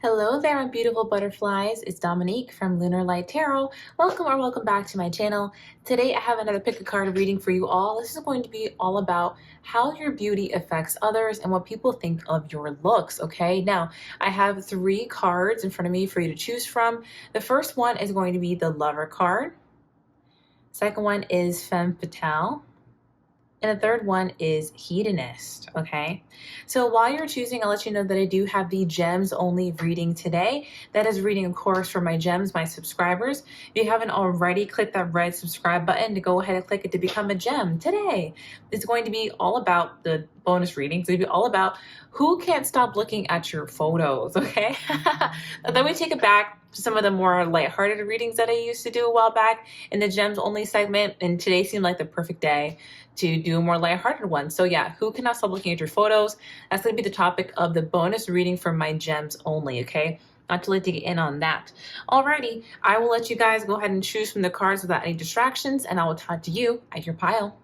Hello there, my beautiful butterflies. It's Dominique from Lunar Light Tarot. Welcome or welcome back to my channel. Today I have another pick a card reading for you all. This is going to be all about how your beauty affects others and what people think of your looks, okay? Now, I have 3 cards in front of me for you to choose from. The first one is going to be the Lover card. Second one is Femme Fatale. And the third one is Hedonist, okay? So while you're choosing, I'll let you know that I do have the gems only reading today. That is reading, of course, for my gems, my subscribers. If you haven't already, click that red subscribe button to go ahead and click it to become a gem today. It's going to be all about the bonus readings. It's going to be all about who can't stop looking at your photos, okay? Then we take it back to some of the more lighthearted readings that I used to do a while back in the gems only segment, and today seemed like the perfect day to do a more lighthearted one. So yeah, who cannot stop looking at your photos? That's going to be the topic of the bonus reading for my gems only, okay? Not too late to get in on that. Alrighty, I will let you guys go ahead and choose from the cards without any distractions, and I will talk to you at your pile.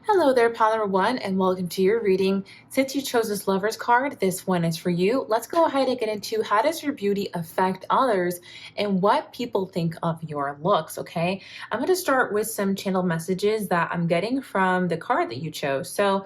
Hello there, pile number 1, and welcome to your reading. Since you chose this Lover's card, this one is for you. Let's go ahead and get into how does your beauty affect others and what people think of your looks, okay? I'm going to start with some channel messages that I'm getting from the card that you chose. So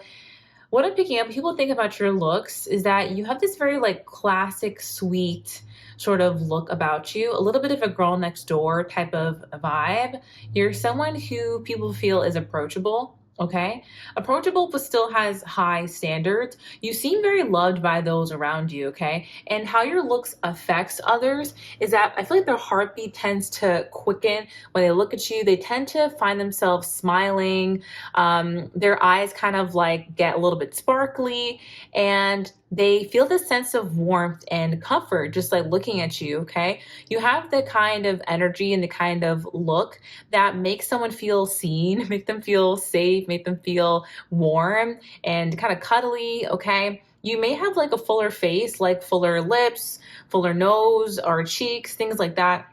what I'm picking up, people think about your looks is that you have this very classic, sweet sort of look about you, a little bit of a girl next door type of vibe. You're someone who people feel is approachable. Okay, approachable, but still has high standards. You seem very loved by those around you. Okay, and how your looks affects others is that I feel like their heartbeat tends to quicken when they look at you. They tend to find themselves smiling. Their eyes kind of get a little bit sparkly, and they feel this sense of warmth and comfort just looking at you. Okay, you have the kind of energy and the kind of look that makes someone feel seen, make them feel safe, make them feel warm and kind of cuddly. Okay, you may have a fuller face, fuller lips, fuller nose or cheeks, things like that.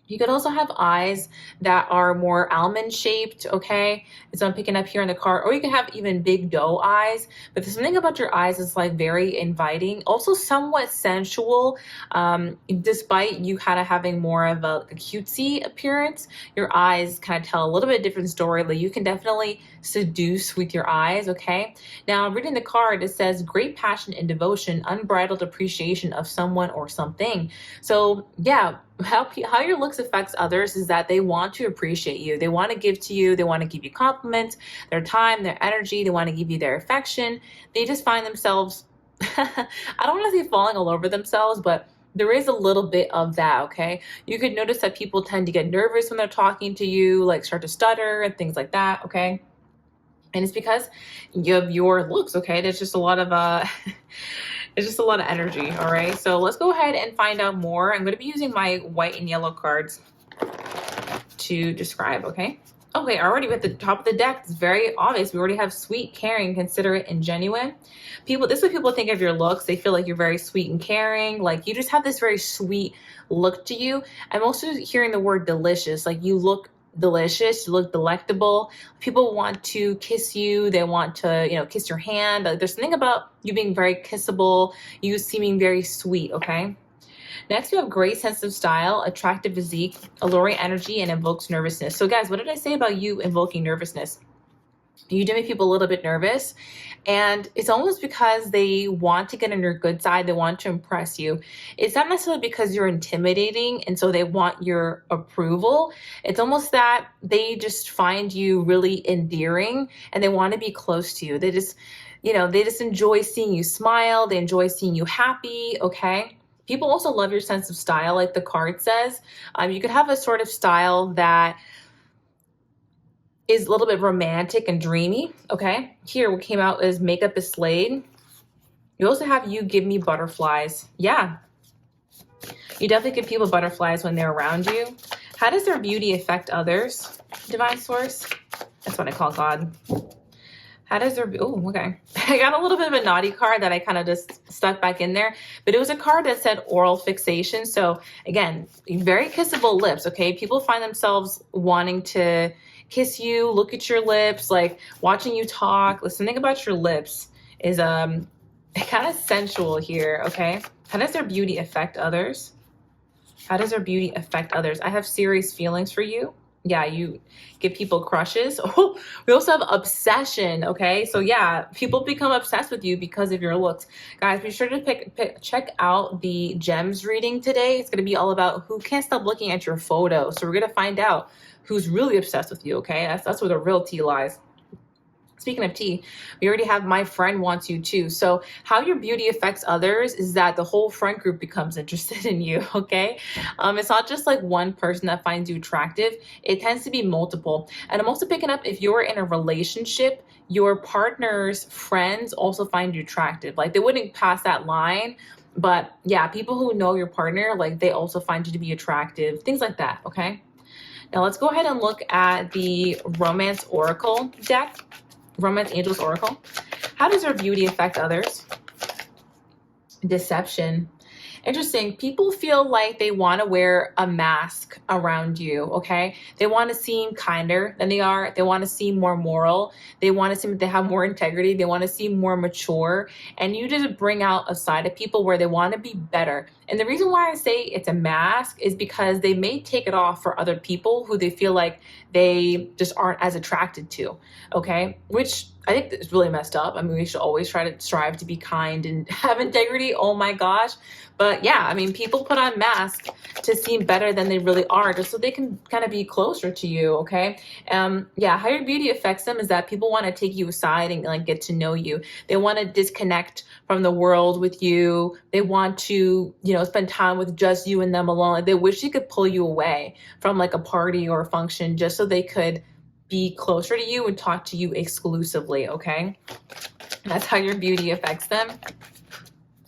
You could also have eyes that are more almond shaped, okay? So I'm picking up here in the card, or you can have even big doe eyes, but there's something about your eyes that's very inviting, also somewhat sensual, despite you kind of having more of a cutesy appearance. Your eyes kind of tell a little bit different story. You can definitely seduce with your eyes, okay? Now, reading the card, it says great passion and devotion, unbridled appreciation of someone or something. So yeah, how your looks affects others is that they want to appreciate you. They want to give to you. They want to give you compliments, their time, their energy. They want to give you their affection. They just find themselves, I don't want to say falling all over themselves, but there is a little bit of that, okay? You could notice that people tend to get nervous when they're talking to you, start to stutter and things like that, okay? And it's because of your looks, okay? There's just a lot of it's just a lot of energy, all right? So let's go ahead and find out more. I'm going to be using my white and yellow cards to describe, okay? Okay, already at the top of the deck, it's very obvious. We already have sweet, caring, considerate, and genuine. This is what people think of your looks. They feel like you're very sweet and caring. You just have this very sweet look to you. I'm also hearing the word delicious. You look delicious, you look delectable. People want to kiss you. They want to, kiss your hand. There's something about you being very kissable, you seeming very sweet, okay? Next, we have great sense of style, attractive physique, alluring energy, and invokes nervousness. So guys, what did I say about you invoking nervousness? You do make people a little bit nervous, and it's almost because they want to get on your good side. They want to impress you. It's not necessarily because you're intimidating and so they want your approval. It's almost that they just find you really endearing and they want to be close to you. They just enjoy seeing you smile. They enjoy seeing you happy, okay? People also love your sense of style, like the card says. You could have a sort of style that is a little bit romantic and dreamy, okay? Here, what came out is makeup is slayed. You also have you give me butterflies. Yeah, you definitely give people butterflies when they're around you. How does their beauty affect others? Divine source, that's what I call God. How does their, oh, okay. I got a little bit of a naughty card that I kind of just stuck back in there, but it was a card that said oral fixation. So again, very kissable lips, okay? People find themselves wanting to kiss you, look at your lips, like watching you talk. Like, something about your lips is kind of sensual here, okay? How does their beauty affect others? How does their beauty affect others? I have serious feelings for you. Yeah, you give people crushes. Oh, we also have obsession, okay? So yeah, people become obsessed with you because of your looks. Guys, be sure to check out the gems reading today. It's going to be all about who can't stop looking at your photo. So we're going to find out who's really obsessed with you, okay? That's where the real tea lies. Speaking of tea, we already have my friend wants you too. So how your beauty affects others is that the whole friend group becomes interested in you, okay? It's not just like one person that finds you attractive. It tends to be multiple. And I'm also picking up, if you're in a relationship, your partner's friends also find you attractive. Like, they wouldn't pass that line, but yeah, people who know your partner, like, they also find you to be attractive, things like that, okay? Now let's go ahead and look at the Romance Oracle deck. Romance Angels Oracle. How does our beauty affect others? Deception. Interesting. People feel like they want to wear a mask around you, okay? They want to seem kinder than they are. They want to seem more moral. They want to seem like they have more integrity. They want to seem more mature. And you just bring out a side of people where they want to be better. And the reason why I say it's a mask is because they may take it off for other people who they feel like they just aren't as attracted to, okay? Which I think is really messed up. I mean, we should always try to strive to be kind and have integrity. Oh my gosh. But yeah, I mean, people put on masks to seem better than they really are, just so they can kind of be closer to you, okay? Yeah, how your beauty affects them is that people want to take you aside and like get to know you. They want to disconnect from the world with you. They want to, spend time with just you and them alone. Like, they wish they could pull you away from like a party or a function just so they could be closer to you and talk to you exclusively, okay? That's how your beauty affects them.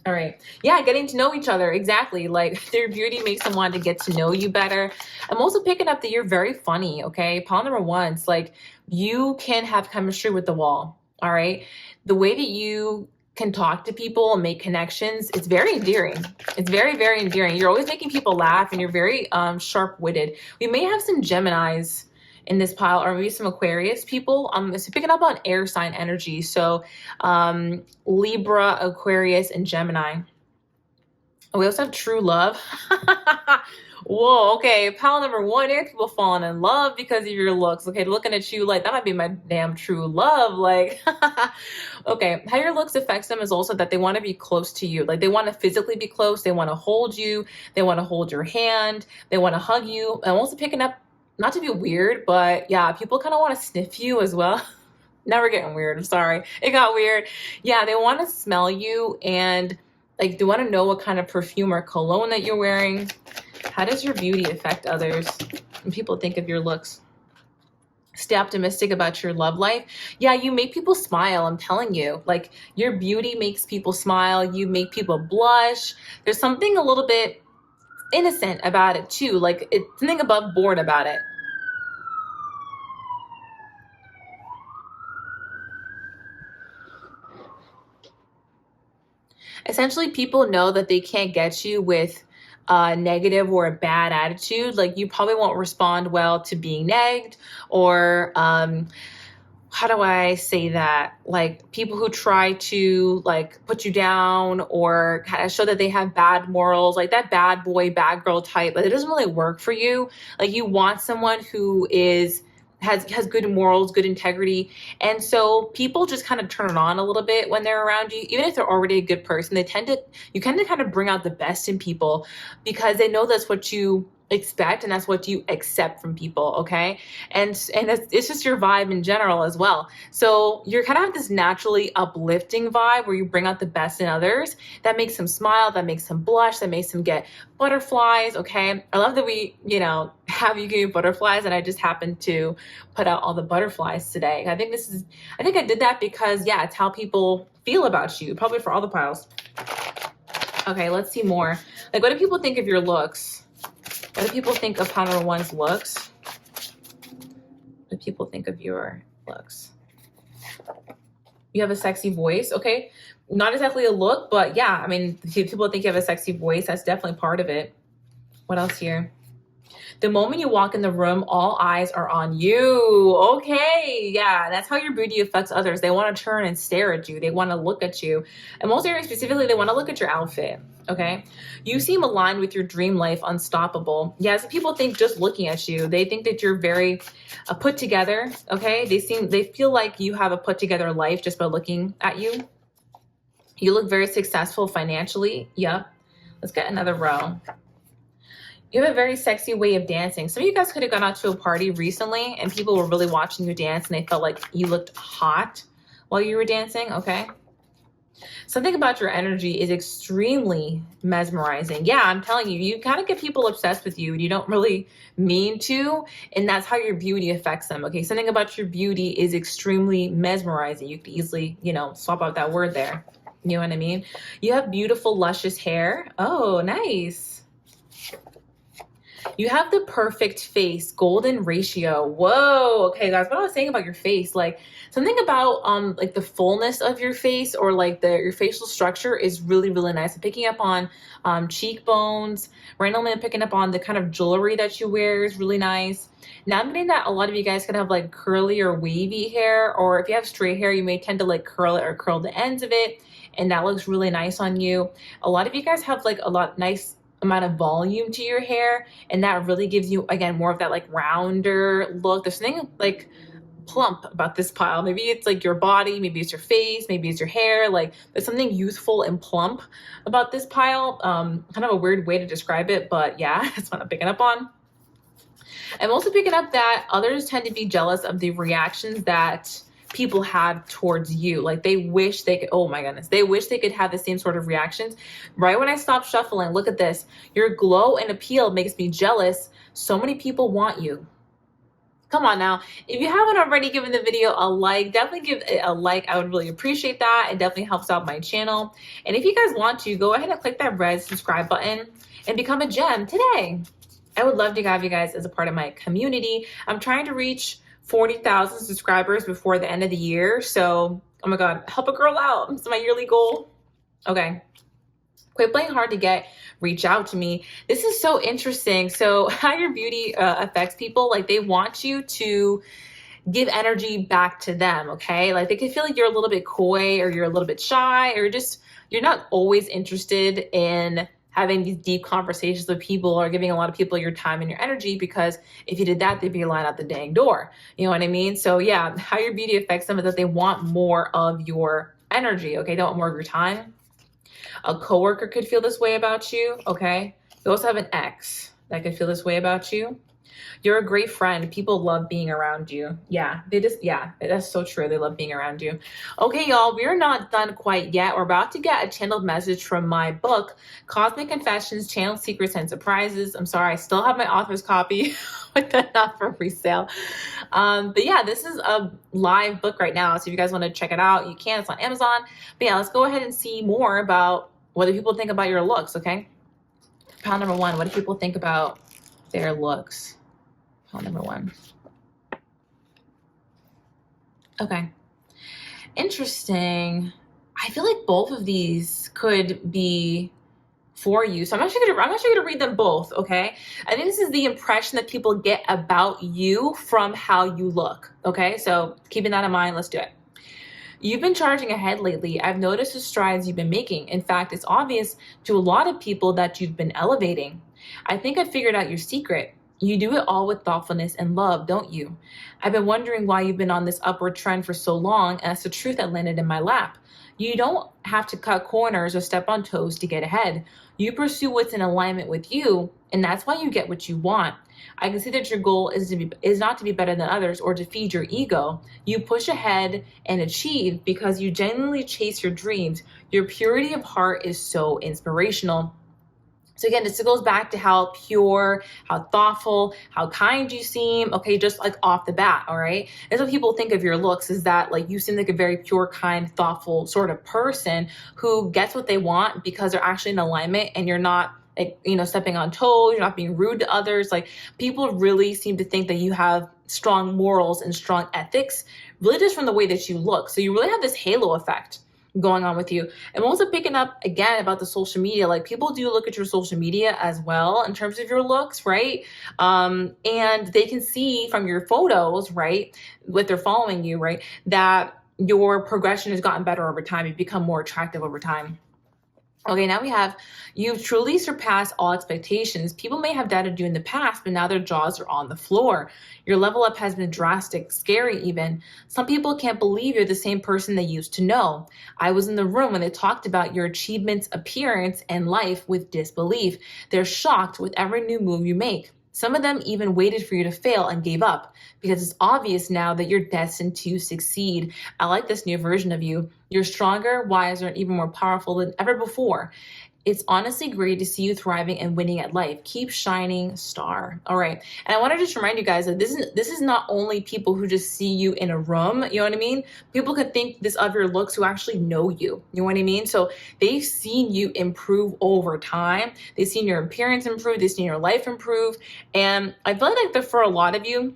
All right. Yeah, getting to know each other. Exactly. Like, their beauty makes them want to get to know you better. I'm also picking up that you're very funny, okay? Pile number one, it's like you can have chemistry with the wall, all right? The way that you can talk to people and make connections, it's very endearing. It's very, very endearing. You're always making people laugh, and you're very sharp-witted. We may have some Geminis in this pile, or maybe some Aquarius people. So picking up on air sign energy. So Libra, Aquarius, and Gemini. We also have true love. Whoa, okay. Pile number one, there are people falling in love because of your looks. Okay, looking at you like that might be my damn true love. Like, okay, how your looks affects them is also that they want to be close to you. Like, they want to physically be close. They want to hold you. They want to hold your hand. They want to hug you. I'm also picking up, not to be weird, but yeah, people kind of want to sniff you as well. Now we're getting weird. I'm sorry. It got weird. Yeah, they want to smell you, and like, they want to know what kind of perfume or cologne that you're wearing. How does your beauty affect others when people think of your looks? Stay optimistic about your love life. Yeah, you make people smile. I'm telling you, like, your beauty makes people smile. You make people blush. There's something a little bit innocent about it too. Like, it's something above board about it. Essentially, people know that they can't get you with a negative or a bad attitude. Like, you probably won't respond well to being negged, or how do I say that? Like, people who try to like put you down or kind of show that they have bad morals, like that bad boy, bad girl type, but it doesn't really work for you. Like, you want someone who has good morals, good integrity. And so people just kind of turn it on a little bit when they're around you. Even if they're already a good person, you tend to kind of bring out the best in people because they know that's what you expect and that's what you accept from people, okay? And it's just your vibe in general as well. So you're kind of have this naturally uplifting vibe where you bring out the best in others. That makes them smile, that makes them blush, that makes them get butterflies, okay? I love that we, have you give butterflies, and I just happened to put out all the butterflies today. I think I did that because, yeah, it's how people feel about you, probably for all the piles. Okay, let's see more. Like, what do people think of your looks? What do people think of Pile One's looks? What do people think of your looks? You have a sexy voice, okay? Not exactly a look, but yeah, I mean, people think you have a sexy voice. That's definitely part of it. What else here? The moment you walk in the room, all eyes are on you. Okay, yeah, that's how your beauty affects others. They want to turn and stare at you. They want to look at you. And most areas specifically, they want to look at your outfit. Okay, you seem aligned with your dream life, unstoppable. Yeah, so people think just looking at you, they think that you're very put together. Okay, they feel like you have a put together life just by looking at you. You look very successful financially. Yep. Let's get another row. You have a very sexy way of dancing. Some of you guys could have gone out to a party recently and people were really watching you dance and they felt like you looked hot while you were dancing, okay? Something about your energy is extremely mesmerizing. Yeah, I'm telling you, you kind of get people obsessed with you and you don't really mean to, and that's how your beauty affects them, okay? Something about your beauty is extremely mesmerizing. You could easily, swap out that word there. You know what I mean? You have beautiful, luscious hair. Oh, nice. You have the perfect face, golden ratio. Whoa. Okay, guys, what I was saying about your face, like something about like the fullness of your face or like your facial structure is really, really nice. I'm picking up on cheekbones. Randomly, I'm picking up on the kind of jewelry that you wear is really nice. Now I'm getting that a lot of you guys could have like curly or wavy hair, or if you have straight hair, you may tend to like curl it or curl the ends of it. And that looks really nice on you. A lot of you guys have like a lot nice amount of volume to your hair, and that really gives you, again, more of that like rounder look. There's something like plump about this pile. Maybe it's like your body, maybe it's your face, maybe it's your hair. Like there's something youthful and plump about this pile. Kind of a weird way to describe it, but yeah, that's what I'm picking up on. I'm also picking up that others tend to be jealous of the reactions that people have towards you. Like they wish they could, oh my goodness, they wish they could have the same sort of reactions. Right when I stop shuffling, look at this. Your glow and appeal makes me jealous. So many people want you. Come on now. If you haven't already given the video a like, definitely give it a like. I would really appreciate that. It definitely helps out my channel. And if you guys want to, go ahead and click that red subscribe button and become a gem today. I would love to have you guys as a part of my community. I'm trying to reach 40,000 subscribers before the end of the year. So, oh my God, help a girl out. It's my yearly goal. Okay. Quit playing hard to get, reach out to me. This is so interesting. So how your beauty affects people, like they want you to give energy back to them, okay? Like they can feel like you're a little bit coy or you're a little bit shy or you're not always interested in having these deep conversations with people or giving a lot of people your time and your energy, because if you did that, they'd be lined out the dang door. You know what I mean? So yeah, how your beauty affects them is that they want more of your energy, okay? They want more of your time. A coworker could feel this way about you, okay? You also have an ex that could feel this way about you. You're a great friend. People love being around you. Yeah, that's so true. They love being around you. Okay, y'all, we're not done quite yet. We're about to get a channeled message from my book, Cosmic Confessions, Channeled Secrets and Surprises. I'm sorry, I still have my author's copy, but that's not for resale. But yeah, this is a live book right now. So if you guys want to check it out, you can. It's on Amazon. But yeah, let's go ahead and see more about what do people think about your looks, okay? Pile number one, what do people think about their looks? Pile number one. Okay. Interesting. I feel like both of these could be for you. So I'm actually gonna read them both, okay? I think this is the impression that people get about you from how you look, okay? So keeping that in mind, let's do it. You've been charging ahead lately. I've noticed the strides you've been making. In fact, it's obvious to a lot of people that you've been elevating. I think I figured out your secret. You do it all with thoughtfulness and love, don't you? I've been wondering why you've been on this upward trend for so long, and that's the truth that landed in my lap. You don't have to cut corners or step on toes to get ahead. You pursue what's in alignment with you, and that's why you get what you want. I can see that your goal is not to be better than others or to feed your ego. You push ahead and achieve because you genuinely chase your dreams. Your purity of heart is so inspirational. So again, this goes back to how pure, how thoughtful, how kind you seem, okay, just like off the bat, all right? That's what people think of your looks, is that like you seem like a very pure, kind, thoughtful sort of person who gets what they want because they're actually in alignment and you're not like, stepping on toes, you're not being rude to others. Like people really seem to think that you have strong morals and strong ethics, really just from the way that you look. So you really have this halo effect. going on with you. I'm also picking up again about the social media. Like, people do look at your social media as well in terms of your looks, right? And they can see from your photos, right, what they're following you, right, that your progression has gotten better over time. You become more attractive over time. Okay, now we have, you've truly surpassed all expectations. People may have doubted you in the past, but now their jaws are on the floor. Your level up has been drastic, scary even. Some people can't believe you're the same person they used to know. I was in the room when they talked about your achievements, appearance, and life with disbelief. They're shocked with every new move you make. Some of them even waited for you to fail and gave up because it's obvious now that you're destined to succeed. I like this new version of you. You're stronger, wiser, and even more powerful than ever before. It's honestly great to see you thriving and winning at life. Keep shining, star. All right. And I want to just remind you guys that this is not only people who just see you in a room, you know what I mean? People could think this of your looks who actually know you. You know what I mean? So they've seen you improve over time. They've seen your appearance improve. They've seen your life improve. And I feel like that for a lot of you,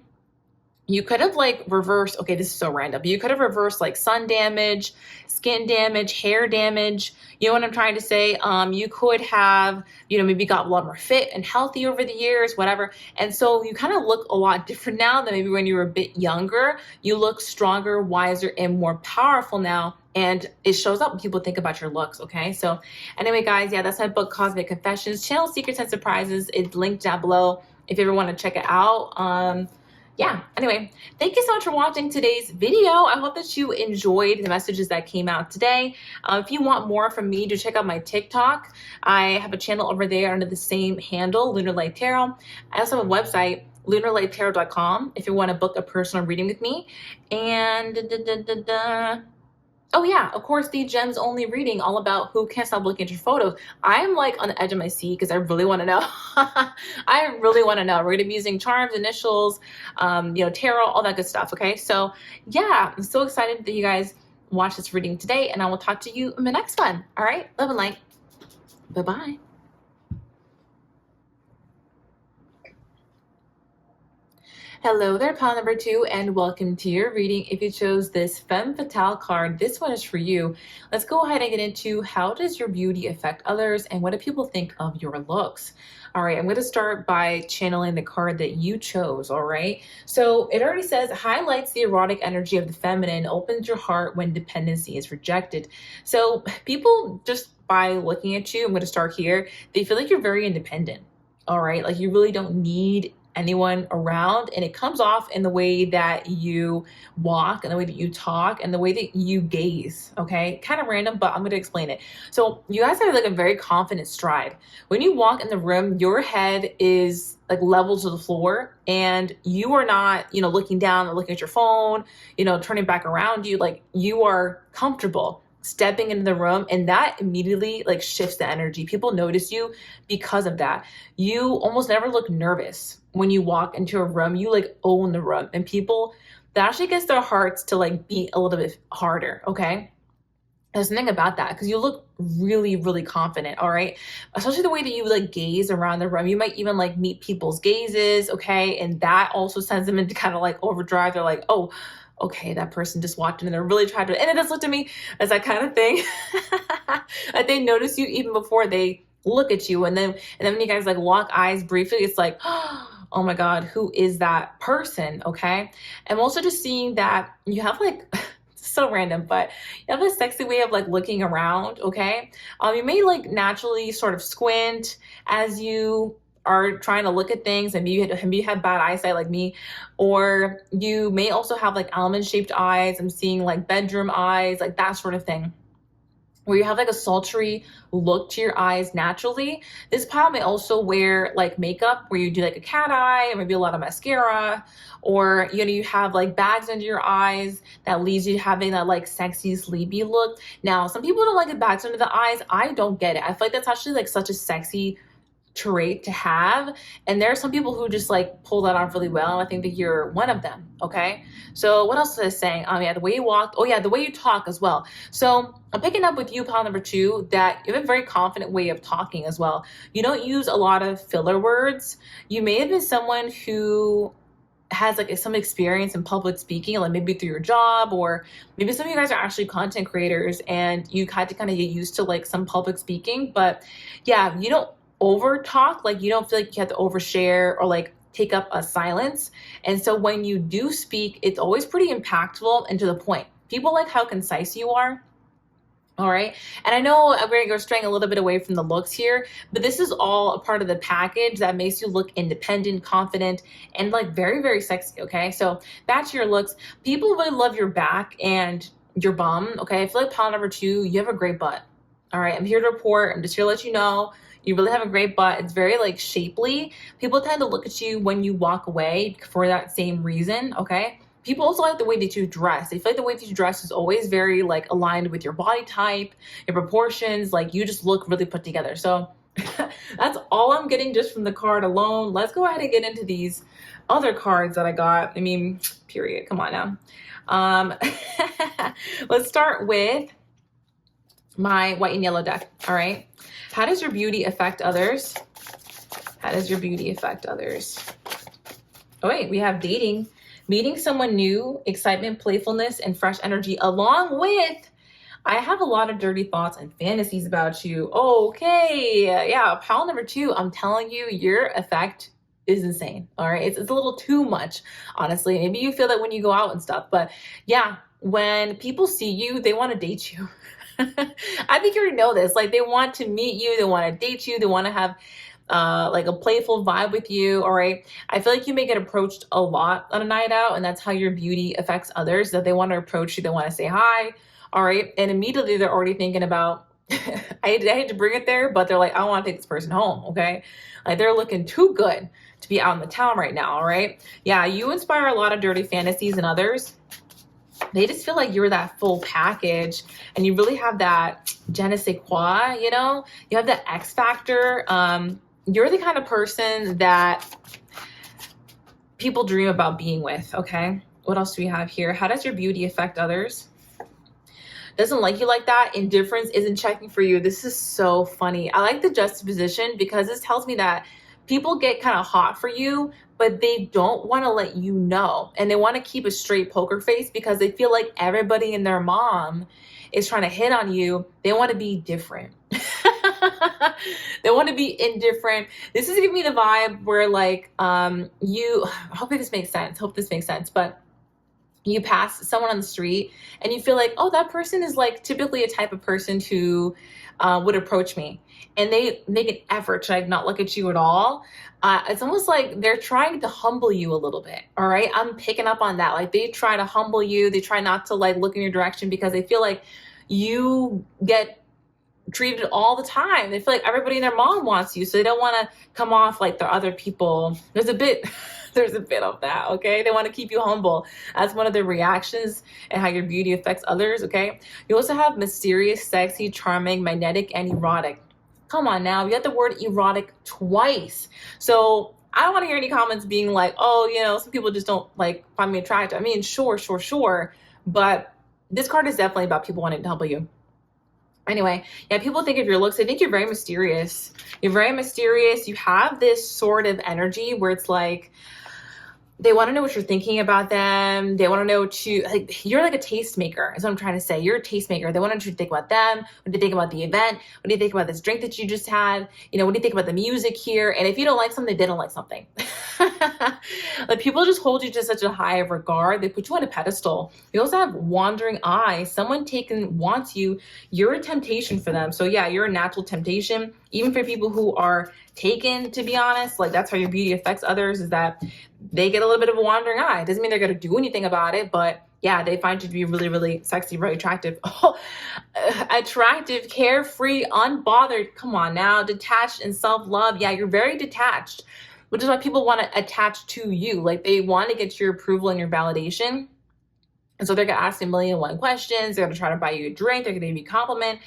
you could have like reversed, okay, this is so random, but you could have reversed like sun damage, skin damage, hair damage. You know what I'm trying to say? You could have, maybe got a lot more fit and healthy over the years, whatever. And so you kind of look a lot different now than maybe when you were a bit younger. You look stronger, wiser, and more powerful now. And it shows up when people think about your looks, okay? So anyway, guys, yeah, that's my book, Cosmic Confessions, Channel Secrets and Surprises. It's linked down below if you ever want to check it out. Yeah, anyway, thank you so much for watching today's video. I hope that you enjoyed the messages that came out today. If you want more from me, do check out my TikTok. I have a channel over there under the same handle, Lunar Light Tarot. I also have a website, lunarlighttarot.com, if you want to book a personal reading with me. And oh yeah, of course, the Gems Only reading, all about who can't stop looking at your photos. I'm like on the edge of my seat because I really want to know. I really want to know. We're going to be using charms, initials, tarot, all that good stuff. Okay, so yeah, I'm so excited that you guys watch this reading today, and I will talk to you in the next one. All right, love and light. Bye-bye. Hello there, pile number 2, and welcome to your reading. If you chose this Femme Fatale card, this one is for you. Let's go ahead and get into how does your beauty affect others and what do people think of your looks? All right, I'm going to start by channeling the card that you chose, all right? So it already says, highlights the erotic energy of the feminine, opens your heart when dependency is rejected. So people, just by looking at you, I'm going to start here, they feel like you're very independent, all right? Like you really don't need anyone around, and it comes off in the way that you walk and the way that you talk and the way that you gaze. Okay, kind of random, but I'm going to explain it. So you guys have like a very confident stride. When you walk in the room, your head is like level to the floor, and you are not, looking down or looking at your phone, turning back around you. Like you are comfortable stepping into the room, and that immediately like shifts the energy. People notice you because of that. You almost never look nervous when you walk into a room. You like own the room, and people, that actually gets their hearts to like beat a little bit harder. Okay, there's something about that because you look really, really confident. All right, especially the way that you like gaze around the room. You might even like meet people's gazes. Okay, and that also sends them into kind of like overdrive. They're like, oh, okay, that person just walked in and they're really trying to, and it just looked at me as that kind of thing. Like they notice you even before they look at you. And then when you guys like lock eyes briefly, it's like, oh my God, who is that person? Okay. I'm also just seeing that you have like, so random, but you have a sexy way of like looking around. Okay. You may like naturally sort of squint as you are trying to look at things, and maybe you have bad eyesight like me, or you may also have like almond shaped eyes. I'm seeing like bedroom eyes, like that sort of thing, where you have like a sultry look to your eyes naturally. This pile may also wear like makeup where you do like a cat eye or maybe a lot of mascara, or you have like bags under your eyes that leads you to having that like sexy sleepy look. Now, some people don't like the bags under the eyes. I don't get it. I feel like that's actually like such a sexy trait to have, and there are some people who just like pull that off really well, and I think that you're one of them. Okay, so what else was I saying? Yeah, the way you walk. Oh yeah, the way you talk as well. So I'm picking up with you, pile number 2, that you have a very confident way of talking as well. You don't use a lot of filler words. You may have been someone who has like some experience in public speaking, like maybe through your job, or maybe some of you guys are actually content creators and you had to kind of get used to like some public speaking. But yeah, you don't over talk, like you don't feel like you have to overshare or like take up a silence. And so when you do speak, it's always pretty impactful and to the point. People like how concise you are. All right. And I know we're going to go straying a little bit away from the looks here, but this is all a part of the package that makes you look independent, confident, and like very, very sexy. Okay. So back to your looks. People really love your back and your bum. Okay. I feel like pile number 2, you have a great butt. All right. I'm here to report. I'm just here to let you know you really have a great butt. It's very like shapely. People tend to look at you when you walk away for that same reason. Okay. People also like the way that you dress. They feel like the way that you dress is always very like aligned with your body type, your proportions. Like you just look really put together. So that's all I'm getting just from the card alone. Let's go ahead and get into these other cards that I got. I mean, period. Come on now. Let's start with my white and yellow deck. All right. How does your beauty affect others? How does your beauty affect others? Oh, wait, we have dating. Meeting someone new, excitement, playfulness, and fresh energy, along with, I have a lot of dirty thoughts and fantasies about you. Okay, yeah, pile number 2, I'm telling you, your effect is insane, all right? It's a little too much, honestly. Maybe you feel that when you go out and stuff, but yeah, when people see you, they want to date you. I think you already know this. Like, they want to meet you, they want to date you, they want to have like a playful vibe with you. All right. I feel like you may get approached a lot on a night out, and that's how your beauty affects others, that they want to approach you. They want to say hi. All right. And immediately they're already thinking about, I hate to bring it there, but they're like, I want to take this person home. Okay. Like they're looking too good to be out in the town right now. All right. Yeah. You inspire a lot of dirty fantasies in others. They just feel like you're that full package, and you really have that je ne sais quoi, you know, you have that X factor. You're the kind of person that people dream about being with. Okay. What else do we have here? How does your beauty affect others? Doesn't like you like that. Indifference isn't checking for you. This is so funny. I like the juxtaposition because this tells me that people get kind of hot for you, but they don't want to let you know. And they want to keep a straight poker face because they feel like everybody and their mom is trying to hit on you. They want to be different. They want to be indifferent. This is giving me the vibe where like, hopefully this makes sense. Hope this makes sense. But you pass someone on the street and you feel like, oh, that person is like typically a type of person who would approach me, and they make an effort to like not look at you at all. It's almost like they're trying to humble you a little bit. All right. I'm picking up on that. Like they try to humble you. They try not to like look in your direction because they feel like you get treated all the time. They feel like everybody and their mom wants you. So they don't want to come off like the other people. There's a bit of that. Okay. They want to keep you humble. That's one of their reactions and how your beauty affects others. Okay. You also have mysterious, sexy, charming, magnetic, and erotic. Come on now. You got the word erotic twice. So I don't want to hear any comments being like, oh, you know, some people just don't like find me attractive. I mean, sure. But this card is definitely about people wanting to humble you. Anyway, yeah, people think of your looks. They think you're very mysterious. You're very mysterious. You have this sort of energy where it's like, they want to know what you're thinking about them. They want to know like, you're like a tastemaker is what I'm trying to say. You're a tastemaker. They want to know what you think about them. What do you think about the event? What do you think about this drink that you just had? You know, what do you think about the music here? And if you don't like something, they don't like something. Like people just hold you to such a high of regard. They put you on a pedestal. You also have wandering eyes. Someone wants you. You're a temptation for them. So yeah, you're a natural temptation, even for people who are taken, to be honest. Like that's how your beauty affects others, is that they get a little bit of a wandering eye. It doesn't mean they're going to do anything about it, but yeah, they find you to be really, really sexy, very attractive. Oh, attractive, carefree, unbothered. Come on now, detached and self-love. Yeah, you're very detached, which is why people want to attach to you. Like they want to get your approval and your validation. And so they're going to ask you 1,000,001 questions. They're going to try to buy you a drink. They're going to give you a compliment.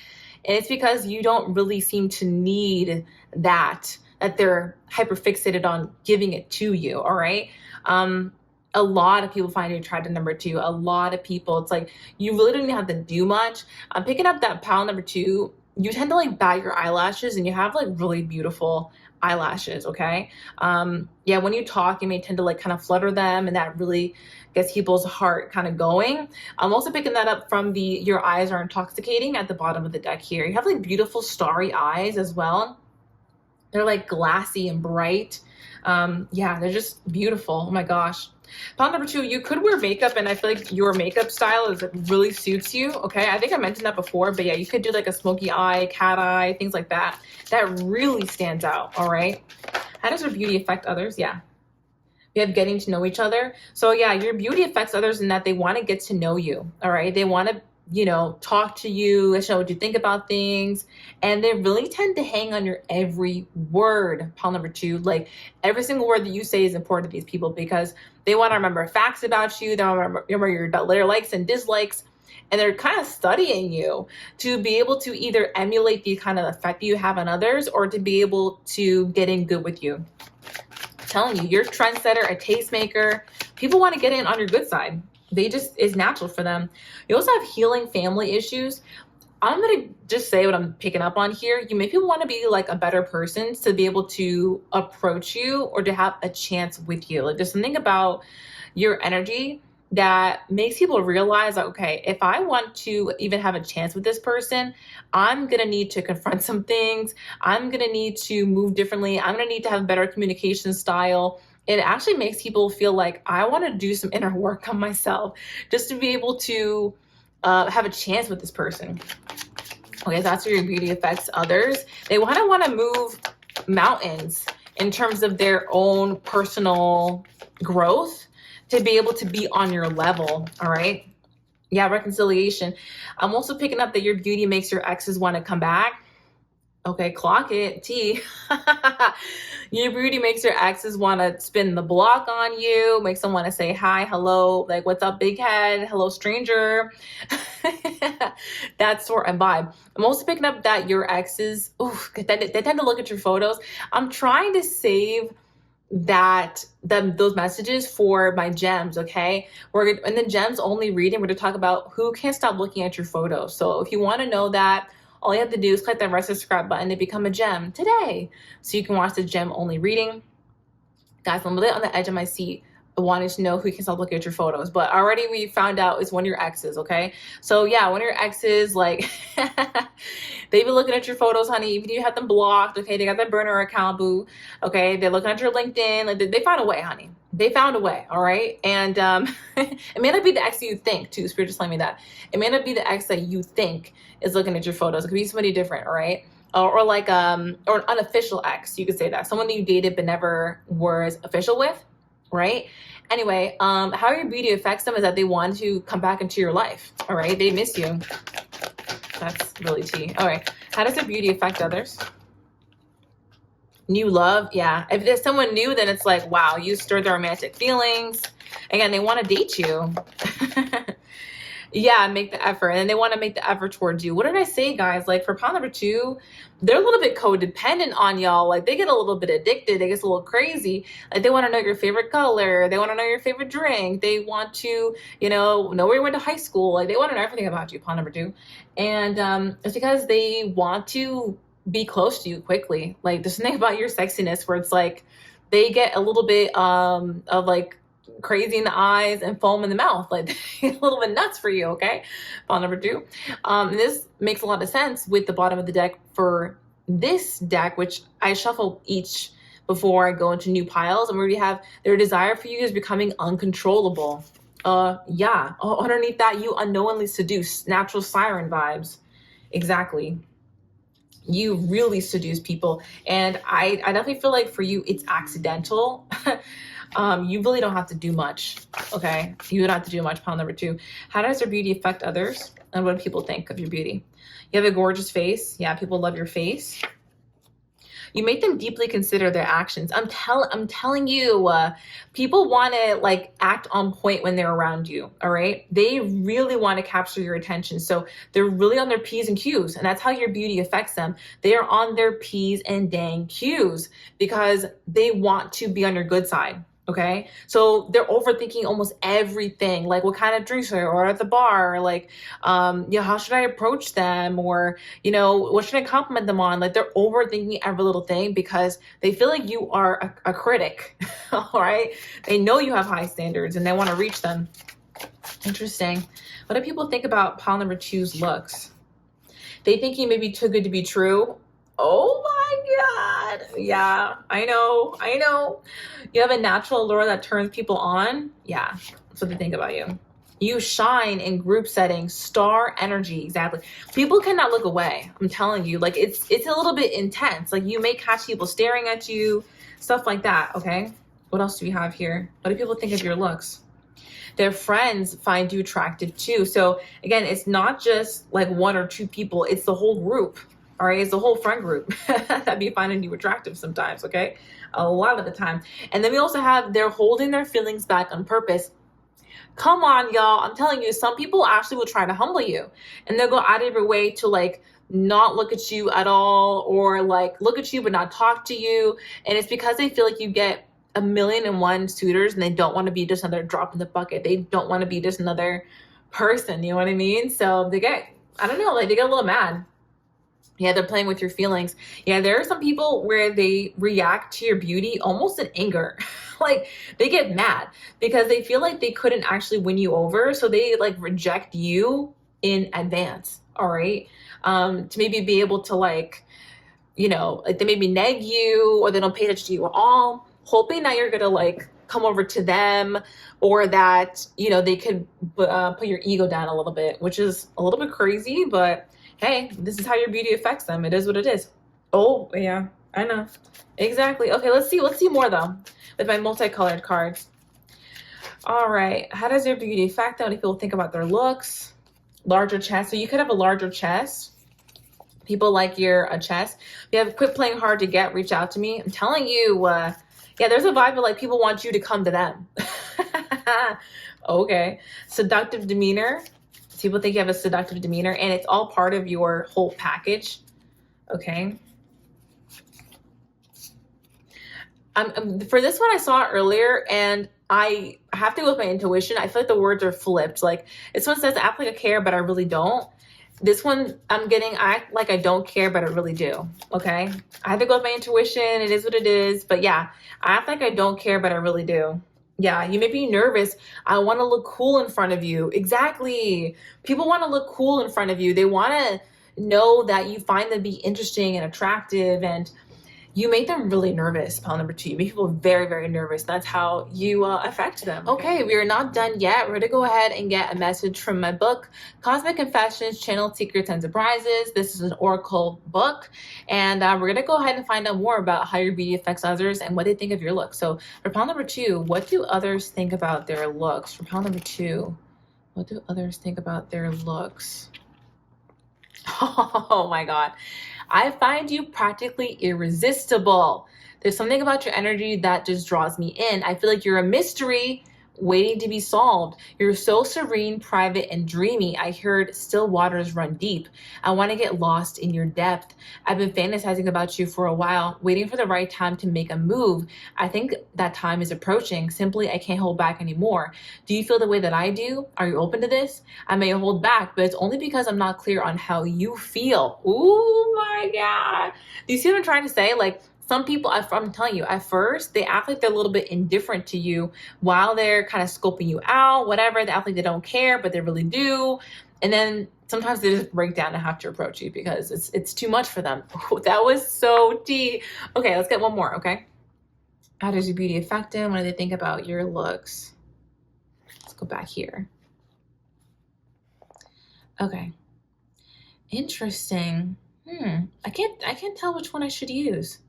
And it's because you don't really seem to need that they're hyper fixated on giving it to you. All right. A lot of people find you attractive, number 2. A lot of people, it's like, you really don't even have to do much. I'm picking up that pile number 2. you tend to like bat your eyelashes and you have like really beautiful eyelashes, okay? Yeah, when you talk, you may tend to like kind of flutter them, and that really gets people's heart kind of going. I'm also picking that up from the your eyes are intoxicating at the bottom of the deck here. You have like beautiful starry eyes as well. They're like glassy and bright. Yeah, they're just beautiful. Oh my gosh. Pile number 2, you could wear makeup, and I feel like your makeup style is really suits you. Okay, I think I mentioned that before, but yeah, you could do like a smoky eye, cat eye, things like that. That really stands out. All right. How does your beauty affect others? Yeah. We have getting to know each other. So yeah, your beauty affects others in that they want to get to know you. All right. They want to, talk to you, let you know what you think about things. And they really tend to hang on your every word. Pile number 2, like every single word that you say is important to these people because they want to remember facts about you. They want to remember your likes and dislikes. And they're kind of studying you to be able to either emulate the kind of effect you have on others or to be able to get in good with you. Telling you, you're a trendsetter, a tastemaker. People want to get in on your good side. It's natural for them. You also have healing family issues. I'm going to just say what I'm picking up on here. You maybe want to be like a better person to be able to approach you or to have a chance with you. Like there's something about your energy that makes people realize, like, okay, if I want to even have a chance with this person, I'm going to need to confront some things. I'm going to need to move differently. I'm going to need to have a better communication style. It actually makes people feel like I want to do some inner work on myself just to be able to have a chance with this person. Okay, so that's where your beauty affects others. They want to move mountains in terms of their own personal growth to be able to be on your level. All right. Yeah, reconciliation. I'm also picking up that your beauty makes your exes want to come back. Okay, clock it, T. Your beauty makes your exes want to spin the block on you, makes them want to say hi, hello, like what's up, big head, hello, stranger. That sort of vibe. I'm also picking up that your exes, they tend to look at your photos. I'm trying to save those messages for my gems. Okay, in the gems only reading, we're going to talk about who can't stop looking at your photos. So if you want to know that, all you have to do is click that red subscribe button to become a gem today so you can watch the gem only reading. Guys, I'm really on the edge of my seat wanting to know who can stop looking at your photos, but already we found out it's one of your exes. Okay, so yeah, one of your exes, like they be looking at your photos, honey, even if you have them blocked. Okay, they got that burner account, boo. Okay, they're looking at your LinkedIn. Like they found a way, honey. They found a way. All right, and it may not be the ex that you think too. Spirit just telling me that it may not be the ex that you think is looking at your photos. It could be somebody different. All right. Or like or an unofficial ex, you could say that, someone that you dated but never was official with, right? Anyway, how your beauty affects them is that they want to come back into your life. All right, they miss you. That's really tea. All right, how does their beauty affect others? New love, yeah. If there's someone new, then it's like, wow, you stirred their romantic feelings. Again, they want to date you. Yeah, make the effort, and they want to make the effort towards you. What did I say, guys? Like for pile number 2, they're a little bit codependent on y'all. Like they get a little bit addicted. They get a little crazy. Like they want to know your favorite color. They want to know your favorite drink. They want to, know where you went to high school. Like they want to know everything about you, pile number 2. And it's because they want to be close to you quickly. Like there's something about your sexiness where it's like they get a little bit of like crazy in the eyes and foam in the mouth, like a little bit nuts for you. Okay, file number 2. And this makes a lot of sense with the bottom of the deck for this deck, which I shuffle each before I go into new piles. And where you have their desire for you is becoming uncontrollable. Yeah. Underneath that, you unknowingly seduce, natural siren vibes. Exactly. You really seduce people, and I definitely feel like for you it's accidental. You really don't have to do much. Okay, you don't have to do much. Pile number 2. How does your beauty affect others, and what do people think of your beauty? You have a gorgeous face. Yeah, people love your face. You make them deeply consider their actions. I'm telling you, people want to like act on point when they're around you. All right, they really want to capture your attention, so they're really on their P's and Q's, and that's how your beauty affects them. They are on their P's and dang Q's because they want to be on your good side. Okay, so they're overthinking almost everything, like what kind of drinks are or at the bar, like, how should I approach them, or what should I compliment them on? Like they're overthinking every little thing because they feel like you are a critic. All right, they know you have high standards and they want to reach them. Interesting. What do people think about pile number two's looks? They think he may be too good to be true. Oh my God. Yeah, I know. You have a natural allure that turns people on. Yeah, that's what they think about you. You shine in group settings, star energy. Exactly. People cannot look away. I'm telling you, like it's a little bit intense. Like you may catch people staring at you, stuff like that. Okay. What else do we have here? What do people think of your looks? Their friends find you attractive too. So again, it's not just like one or two people, it's the whole group. All right, it's the whole friend group that be finding you attractive sometimes, okay? A lot of the time. And then we also have they're holding their feelings back on purpose. Come on, y'all. I'm telling you, some people actually will try to humble you and they'll go out of their way to like not look at you at all, or like look at you but not talk to you. And it's because they feel like you get 1,000,001 suitors and they don't want to be just another drop in the bucket. They don't want to be just another person, you know what I mean? So they get, I don't know, like they get a little mad. Yeah, they're playing with your feelings. Yeah, there are some people where they react to your beauty almost in anger. Like they get mad because they feel like they couldn't actually win you over. So they like reject you in advance. All right. To maybe be able to like they maybe neg you, or they don't pay attention to you at all, hoping that you're going to like come over to them, or that, they could put your ego down a little bit, which is a little bit crazy, but hey, this is how your beauty affects them. It is what it is. Oh, yeah, I know. Exactly. Okay, let's see more though with my multicolored cards. All right. How does your beauty affect them? What do people think about their looks? Larger chest. So you could have a larger chest. People like your chest. If you have quit playing hard to get, reach out to me. I'm telling you, there's a vibe of like people want you to come to them. Okay. Seductive demeanor. People think you have a seductive demeanor, and it's all part of your whole package. Okay. For this one, I saw it earlier, and I have to go with my intuition. I feel like the words are flipped. Like this one says, I act like I care, but I really don't. This one I'm getting, I act like I don't care, but I really do. Okay. I have to go with my intuition. It is what it is. But yeah, I act like I don't care, but I really do. Yeah, you may be nervous. I want to look cool in front of you. Exactly. People want to look cool in front of you. They want to know that you find them to be interesting and attractive, and you make them really nervous. Pile number two, you make people very, very nervous. That's how you affect them. Okay, we are not done yet. We're going to go ahead and get a message from my book, Cosmic Confessions, Channel Secrets and Surprises. This is an oracle book, and we're going to go ahead and find out more about how your beauty affects others and what they think of your look. So for pile number two, what do others think about their looks? For pile number two, what do others think about their looks? Oh my God. I find you practically irresistible. There's something about your energy that just draws me in. I feel like you're a mystery waiting to be solved. You're so serene, private, and dreamy. I heard still waters run deep. I want to get lost in your depth. I've been fantasizing about you for a while, waiting for the right time to make a move. I think that time is approaching. Simply, I can't hold back anymore. Do you feel the way that I do? Are you open to this? I may hold back, but it's only because I'm not clear on how you feel. Oh my God. Do you see what I'm trying to say? Like, some people, I'm telling you, at first, they act like they're a little bit indifferent to you while they're kind of scoping you out, whatever. They act like they don't care, but they really do. And then sometimes they just break down and have to approach you because it's too much for them. Oh, that was so deep. Okay, let's get one more, okay? How does your beauty affect them? What do they think about your looks? Let's go back here. Okay. Interesting. I can't tell which one I should use.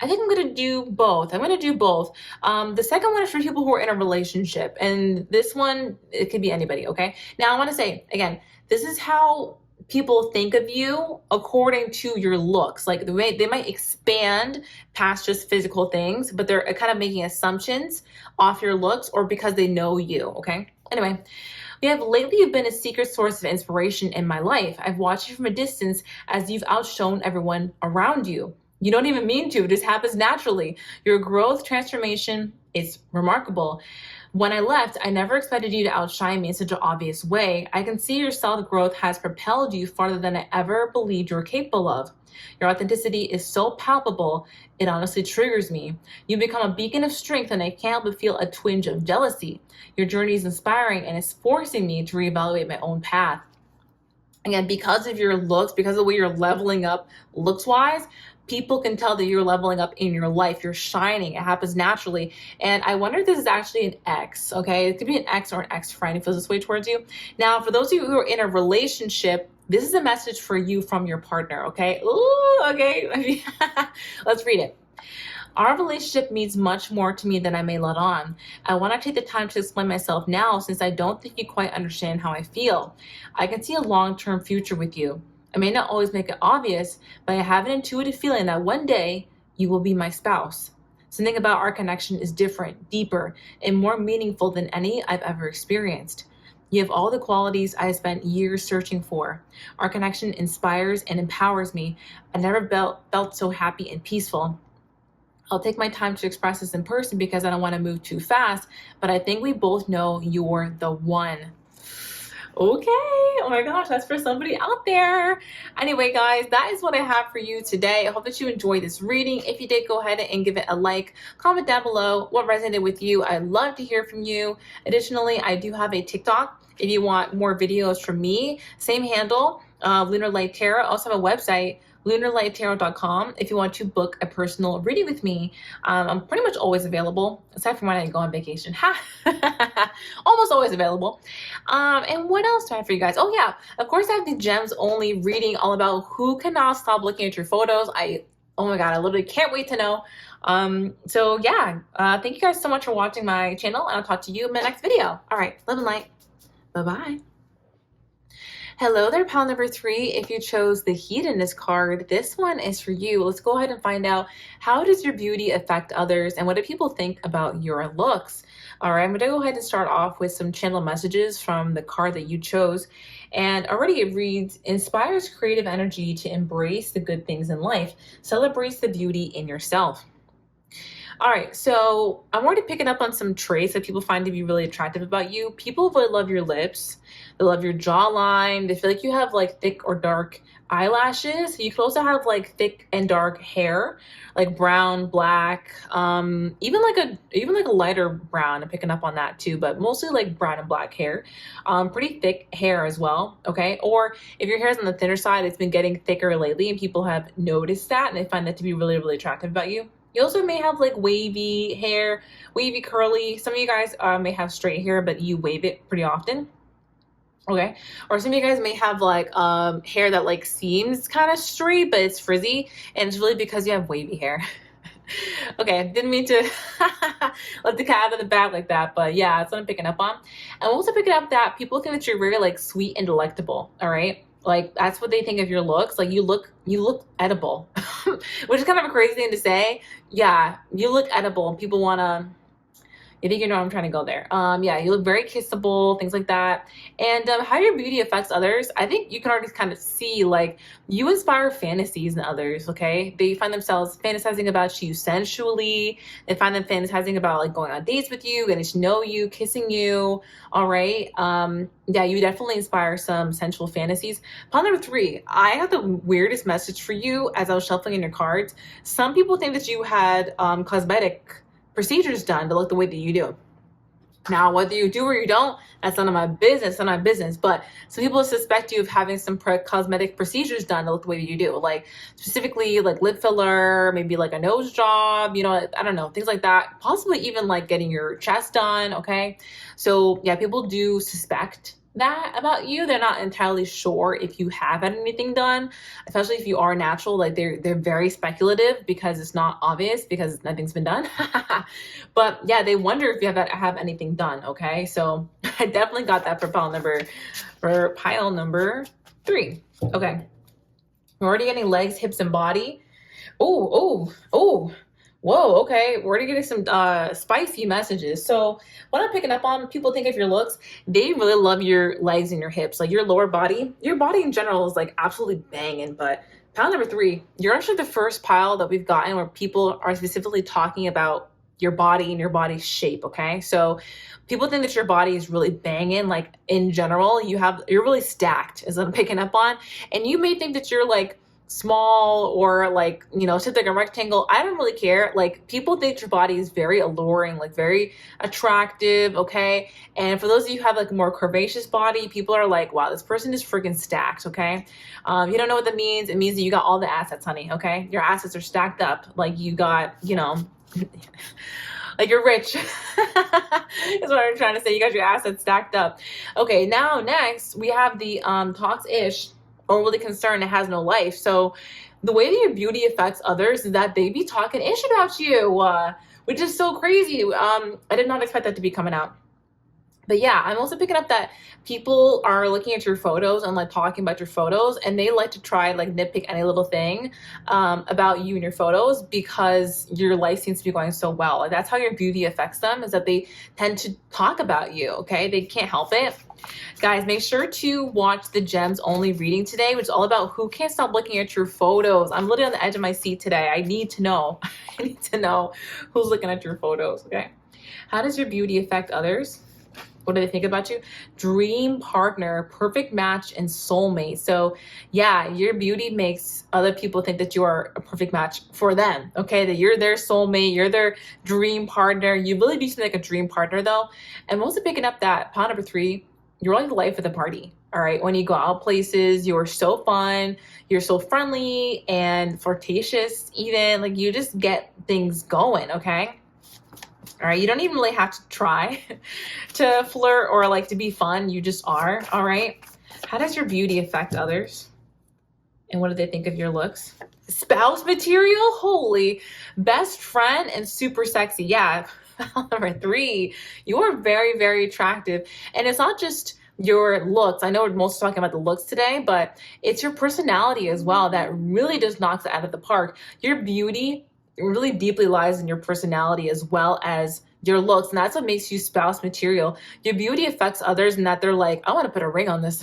I think I'm going to do both. The second one is for people who are in a relationship. And this one, it could be anybody, okay? Now, I want to say, again, this is how people think of you according to your looks. Like they might expand past just physical things, but they're kind of making assumptions off your looks or because they know you, okay? Anyway, we have lately you've been a secret source of inspiration in my life. I've watched you from a distance as you've outshone everyone around you. You don't even mean to. It just happens naturally. Your growth transformation is remarkable. When I left, I never expected you to outshine me in such an obvious way. I can see your self growth has propelled you farther than I ever believed you were capable of. Your authenticity is so palpable, it honestly triggers me. You become a beacon of strength, and I can't but feel a twinge of jealousy. Your journey is inspiring and it's forcing me to reevaluate my own path. Again, because of your looks, because of the way you're leveling up looks wise, people can tell that you're leveling up in your life. You're shining. It happens naturally. And I wonder if this is actually an ex, okay? It could be an ex or an ex-friend who feels this way towards you. Now, for those of you who are in a relationship, this is a message for you from your partner, okay? Ooh, okay. Let's read it. Our relationship means much more to me than I may let on. I want to take the time to explain myself now since I don't think you quite understand how I feel. I can see a long-term future with you. I may not always make it obvious, but I have an intuitive feeling that one day you will be my spouse. Something about our connection is different, deeper, and more meaningful than any I've ever experienced. You have all the qualities I have spent years searching for. Our connection inspires and empowers me. I never felt so happy and peaceful. I'll take my time to express this in person because I don't want to move too fast, but I think we both know you're the one. Okay, oh my gosh, that's for somebody out there. Anyway, guys, that is what I have for you today. I hope that you enjoyed this reading. If you did, go ahead and give it a like. Comment down below what resonated with you. I'd love to hear from you. Additionally, I do have a TikTok. If you want more videos from me, same handle, Lunar Light Tarot. I also have a website, lunarlighttarot.com, if you want to book a personal reading with me. I'm pretty much always available, aside from when I go on vacation. Almost always available. And what else do I have for you guys? Oh yeah, of course I have the gems only reading all about who cannot stop looking at your photos. Oh my God, I literally can't wait to know. So yeah, thank you guys so much for watching my channel, and I'll talk to you in my next video. All right, love and light. Bye-bye. Hello there, pile number 3. If you chose the Hedonist card, this one is for you. Let's go ahead and find out, how does your beauty affect others, and what do people think about your looks? All right, I'm going to go ahead and start off with some channel messages from the card that you chose. And already it reads, inspires creative energy to embrace the good things in life, celebrates the beauty in yourself. All right, so I'm already picking up on some traits that people find to be really attractive about you. People really love your lips. They love your jawline. They feel like you have like thick or dark eyelashes. You can also have like thick and dark hair, like brown, black, even like a lighter brown. I'm picking up on that too, but mostly like brown and black hair. Pretty thick hair as well, okay? Or if your hair is on the thinner side, it's been getting thicker lately, and people have noticed that, and they find that to be really, really attractive about you. You also may have like wavy hair, wavy curly. Some of you guys may have straight hair, but you wave it pretty often. Okay. Or some of you guys may have like hair that like seems kind of straight, but it's frizzy. And it's really because you have wavy hair. Okay, didn't mean to let the cat out of the bag like that, but yeah, that's what I'm picking up on. I'm also picking up that people think that you're very like sweet and delectable. All right. Like that's what they think of your looks. Like you look edible, which is kind of a crazy thing to say. Yeah, you look edible, and people wanna. You think you know I'm trying to go there. Yeah, you look very kissable, things like that. And how your beauty affects others, I think you can already kind of see, like, you inspire fantasies in others, okay? They find themselves fantasizing about you sensually. They find them fantasizing about, like, going on dates with you, getting to know you, kissing you, all right? Yeah, you definitely inspire some sensual fantasies. Pile number 3, I have the weirdest message for you as I was shuffling in your cards. Some people think that you had cosmetic procedures done to look the way that you do. Now, whether you do or you don't, that's none of my business, none of my business. But some people suspect you of having some cosmetic procedures done to look the way that you do. Like specifically like lip filler, maybe like a nose job, you know, I don't know, things like that. Possibly even like getting your chest done, okay? So yeah, people do suspect that about you. They're not entirely sure if you have had anything done, especially if you are natural. Like they're very speculative because it's not obvious, because nothing's been done. But yeah, they wonder if you have anything done. Okay, so I definitely got that for pile number 3. Okay, we're already getting legs, hips, and body. Oh. Whoa, okay, we're already getting some spicy messages. So what I'm picking up on, people think of your looks, they really love your legs and your hips, like your lower body. Your body in general is like absolutely banging, but Pile number 3, you're actually the first pile that we've gotten where people are specifically talking about your body and your body's shape, okay? So people think that your body is really banging, like in general, you're really stacked, is what I'm picking up on. And you may think that you're like small or like, shaped like a rectangle. I don't really care. Like, people think your body is very alluring, like very attractive, okay? And for those of you who have like a more curvaceous body, people are like, wow, this person is freaking stacked, okay? You don't know what that means. It means that you got all the assets, honey, okay? Your assets are stacked up. Like, you got, like, you're rich. Is what I'm trying to say. You got your assets stacked up. Okay, now next we have the talks-ish, or really concerned, it has no life. So the way that your beauty affects others is that they be talking ish about you, which is so crazy. I did not expect that to be coming out. But yeah, I'm also picking up that people are looking at your photos and like talking about your photos, and they like to try like nitpick any little thing about you and your photos because your life seems to be going so well. Like, that's how your beauty affects them, is that they tend to talk about you, okay? They can't help it. Guys, make sure to watch the Gems Only reading today, which is all about who can't stop looking at your photos. I'm literally on the edge of my seat today. I need to know. I need to know who's looking at your photos, okay? How does your beauty affect others? What do they think about you? Dream partner, perfect match, and soulmate. So yeah, your beauty makes other people think that you are a perfect match for them, okay? That you're their soulmate, you're their dream partner. You really do seem like a dream partner though. And also picking up that pile number 3, you're like the life of the party, all right? When you go out places, you're so fun, you're so friendly and flirtatious even. Like, you just get things going, okay? All right, you don't even really have to try to flirt or like to be fun. You just are, all right? How does your beauty affect others? And what do they think of your looks? Spouse material? Holy. Best friend and super sexy. Yeah. Number 3, you are very, very attractive. And it's not just your looks. I know we're mostly talking about the looks today, but it's your personality as well that really just knocks it out of the park. Your beauty really deeply lies in your personality as well as your looks, and that's what makes you spouse material. Your beauty affects others in that they're like, I want to put a ring on this.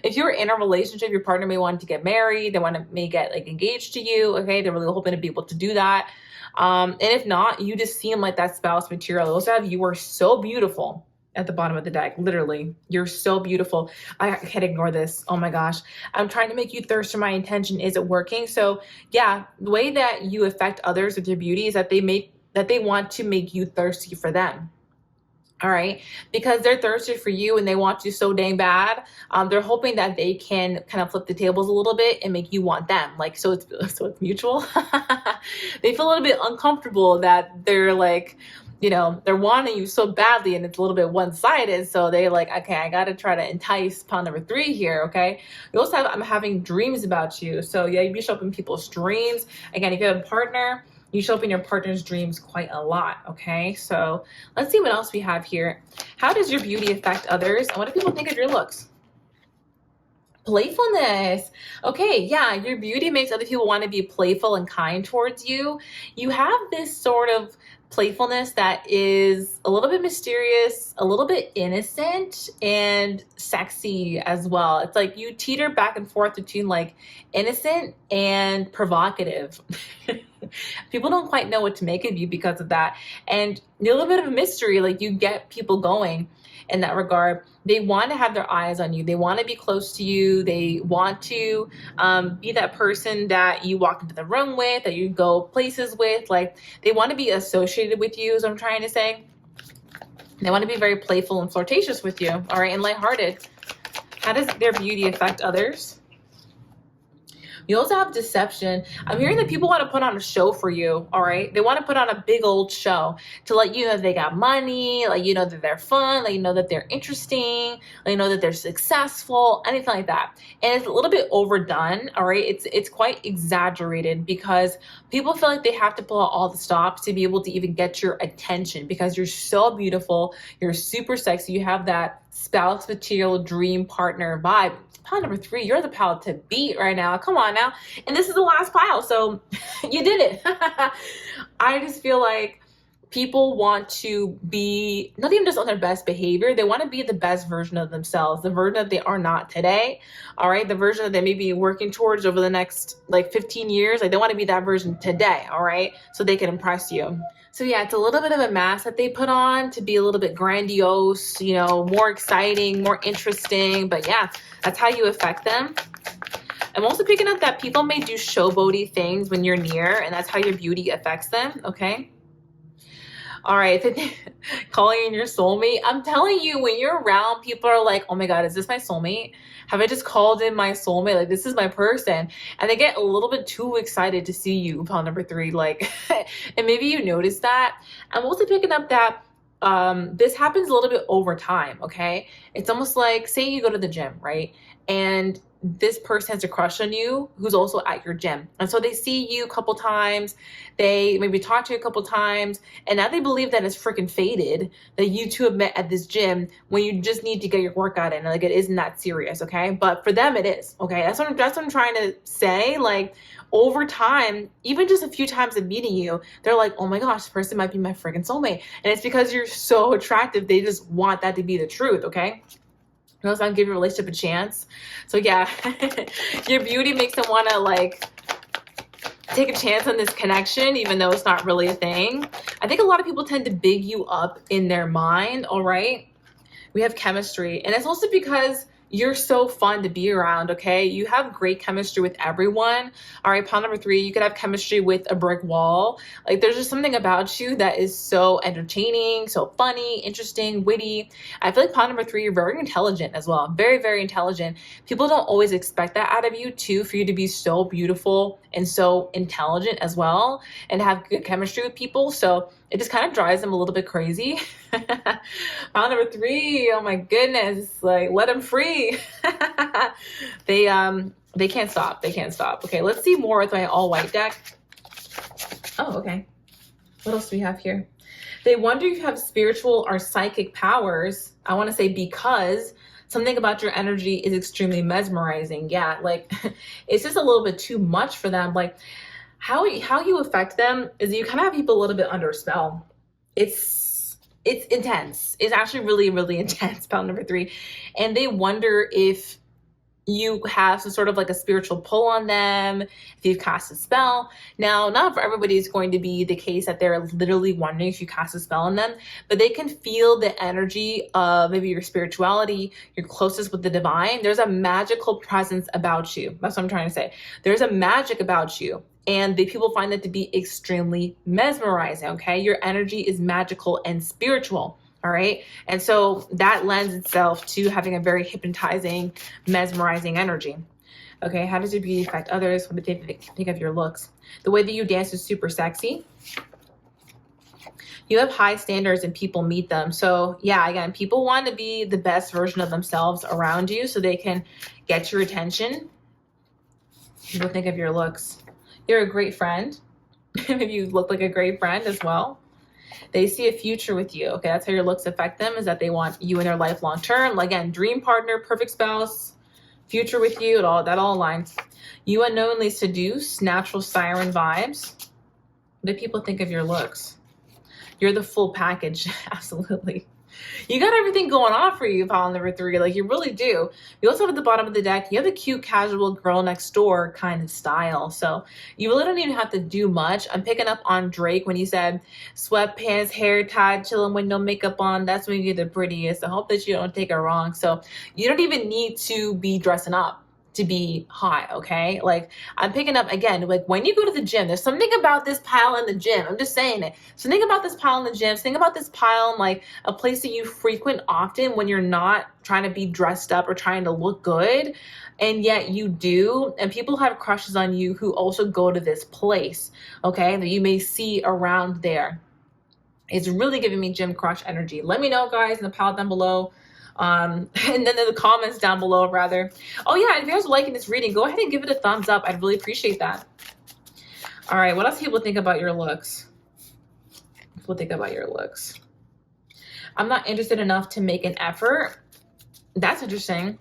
If you're in a relationship, your partner may want to get married, they may get like engaged to you, okay? They're really hoping to be able to do that. And if not, you just seem like that spouse material. They also have, you are so beautiful at the bottom of the deck. Literally, you're so beautiful. I can't ignore this. Oh my gosh. I'm trying to make you thirst for my attention. Is it working? So yeah, the way that you affect others with your beauty is that they want to make you thirsty for them. All right, because they're thirsty for you and they want you so dang bad. They're hoping that they can kind of flip the tables a little bit and make you want them. Like, so it's mutual. They feel a little bit uncomfortable that they're like, they're wanting you so badly and it's a little bit one-sided. So they like, okay, I got to try to entice pile number 3 here. Okay. You also have, I'm having dreams about you. So yeah, you show up in people's dreams. Again, if you have a partner, you show up in your partner's dreams quite a lot, okay? So let's see what else we have here. How does your beauty affect others? And what do people think of your looks? Playfulness. Okay, yeah, your beauty makes other people want to be playful and kind towards you. You have this sort of playfulness that is a little bit mysterious, a little bit innocent, and sexy as well. It's like you teeter back and forth between like innocent and provocative. People don't quite know what to make of you because of that. And you're a little bit of a mystery. Like, you get people going in that regard. They want to have their eyes on you. They want to be close to you. They want to be that person that you walk into the room with, that you go places with. Like, they want to be associated with you, is what I'm trying to say. They want to be very playful and flirtatious with you, all right, and lighthearted. How does their beauty affect others? You also have deception. I'm hearing that people want to put on a show for you, all right? They want to put on a big old show to let you know that they got money, let you know that they're fun, let you know that they're interesting, let you know that they're successful, anything like that. And it's a little bit overdone, all right? It's quite exaggerated because people feel like they have to pull out all the stops to be able to even get your attention because you're so beautiful, you're super sexy, you have that spouse material dream partner vibe. Pile number 3, you're the pile to beat right now. Come on now. And this is the last pile, so you did it. I just feel like people want to be not even just on their best behavior, they want to be the best version of themselves, the version that they are not today. All right, the version that they may be working towards over the next like 15 years. Like they want to be that version today. All right, so they can impress you. So yeah, it's a little bit of a mask that they put on to be a little bit grandiose, you know, more exciting, more interesting. But yeah, that's how you affect them. I'm also picking up that people may do showboaty things when you're near, and that's how your beauty affects them. Okay. All right, calling in your soulmate. I'm telling you, when you're around, people are like, oh my God, is this my soulmate? Have I just called in my soulmate? Like, this is my person. And they get a little bit too excited to see you, pile number 3. Like, and maybe you notice that. I'm also picking up that this happens a little bit over time, okay? It's almost like, say you go to the gym, right? And this person has a crush on you who's also at your gym. And so they see you a couple times, they maybe talk to you a couple times, and now they believe that it's freaking fated that you two have met at this gym when you just need to get your workout in. Like, it isn't that serious, okay? But for them, it is, okay? That's what I'm trying to say. Like, over time, even just a few times of meeting you, they're like, oh my gosh, this person might be my freaking soulmate. And it's because you're so attractive, they just want that to be the truth, okay? You know, so give your relationship a chance. So yeah, your beauty makes them want to like take a chance on this connection, even though it's not really a thing. I think a lot of people tend to big you up in their mind. All right. We have chemistry, and it's also because you're so fun to be around, okay? You have great chemistry with everyone. All right, pile number 3, you could have chemistry with a brick wall. Like, there's just something about you that is so entertaining, so funny, interesting, witty. I feel like pile number 3, you're very intelligent as well. Very, very intelligent. People don't always expect that out of you, too, for you to be so beautiful and so intelligent as well and have good chemistry with people. So it just kind of drives them a little bit crazy. Pile number 3, oh my goodness, like, let them free. They can't stop. They can't stop. Okay, let's see more with my all white deck. Oh, okay. What else do we have here? They wonder if you have spiritual or psychic powers. I want to say because something about your energy is extremely mesmerizing. Yeah, like it's just a little bit too much for them. Like how you affect them is you kind of have people a little bit under a spell. It's intense. It's actually really, really intense, pile number 3. And they wonder if you have some sort of like a spiritual pull on them, if you've cast a spell. Now, not for everybody is going to be the case that they're literally wondering if you cast a spell on them, but they can feel the energy of maybe your spirituality, your closest with the divine. There's a magical presence about you. That's what I'm trying to say. There's a magic about you. And the people find that to be extremely mesmerizing, okay? Your energy is magical and spiritual, all right? And so that lends itself to having a very hypnotizing, mesmerizing energy. Okay, how does your beauty affect others? What do they think of your looks? The way that you dance is super sexy. You have high standards and people meet them. So yeah, again, people want to be the best version of themselves around you so they can get your attention. People think of your looks. You're a great friend. Maybe you look like a great friend as well. They see a future with you. Okay, that's how your looks affect them, is that they want you in their life long term. Again, dream partner, perfect spouse, future with you, that all aligns. You unknowingly seduce, natural siren vibes. What do people think of your looks? You're the full package. Absolutely. You got everything going on for you, pile number 3. Like, you really do. You also have at the bottom of the deck, you have the cute, casual girl next door kind of style. So you really don't even have to do much. I'm picking up on Drake when he said, sweatpants, hair tied, chilling with no makeup on. That's when you're the prettiest. I hope that you don't take it wrong. So you don't even need to be dressing up to be hot, okay? Like, I'm picking up, again, like when you go to the gym, there's something about this pile in the gym. I'm just saying it. So think about this pile in the gym. Think about this pile in like a place that you frequent often when you're not trying to be dressed up or trying to look good. And yet you do. And people have crushes on you who also go to this place, okay? That you may see around there. It's really giving me gym crush energy. Let me know, guys, in the pile down below. And then in the comments down below, rather. Oh yeah, if you guys are liking this reading, go ahead and give it a thumbs up. I'd really appreciate that. All right, what else do people think about your looks? People think about your looks. I'm not interested enough to make an effort. That's interesting.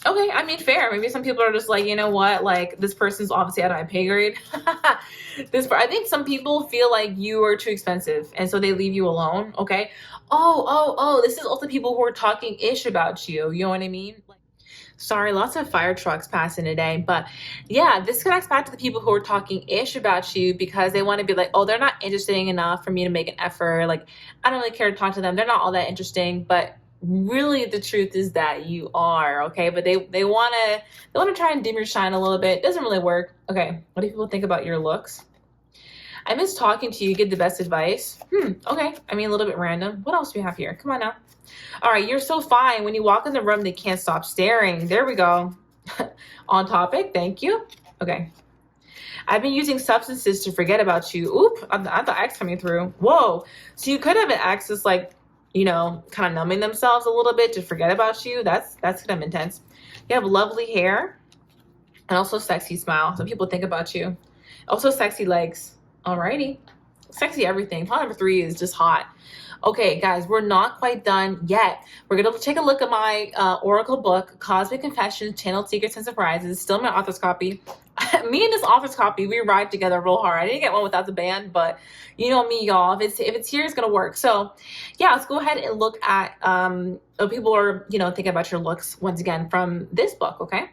Okay, I mean, fair. Maybe some people are just like, you know what, like this person's obviously out of my pay grade. I think some people feel like you are too expensive, and so they leave you alone. Okay. Oh. This is also people who are talking ish about you. You know what I mean? Sorry, lots of fire trucks passing today. But yeah, this connects back to the people who are talking ish about you because they want to be like, oh, they're not interesting enough for me to make an effort. Like, I don't really care to talk to them. They're not all that interesting. But really the truth is that you are, okay? But they wanna try and dim your shine a little bit. It doesn't really work. Okay, what do people think about your looks? I miss talking to you, give the best advice. Okay. I mean, a little bit random. What else do we have here? Come on now. All right, you're so fine. When you walk in the room, they can't stop staring. There we go. On topic, thank you. Okay. I've been using substances to forget about you. Oop, I'm the ex coming through. Whoa. So you could have an ex that's like, kind of numbing themselves a little bit to forget about you. That's kind of intense. You have lovely hair and also sexy smile. Some people think about you. Also sexy legs. Alrighty. Sexy everything. Pile number 3 is just hot. Okay, guys, we're not quite done yet. We're going to take a look at my Oracle book, Cosmic Confessions, Channeled Secrets and Surprises. Still my author's copy. Me and this author's copy, we ride together real hard. I didn't get one without the band, but you know me, y'all. If it's here, it's going to work. So, yeah, let's go ahead and look at people are, thinking about your looks once again from this book, okay?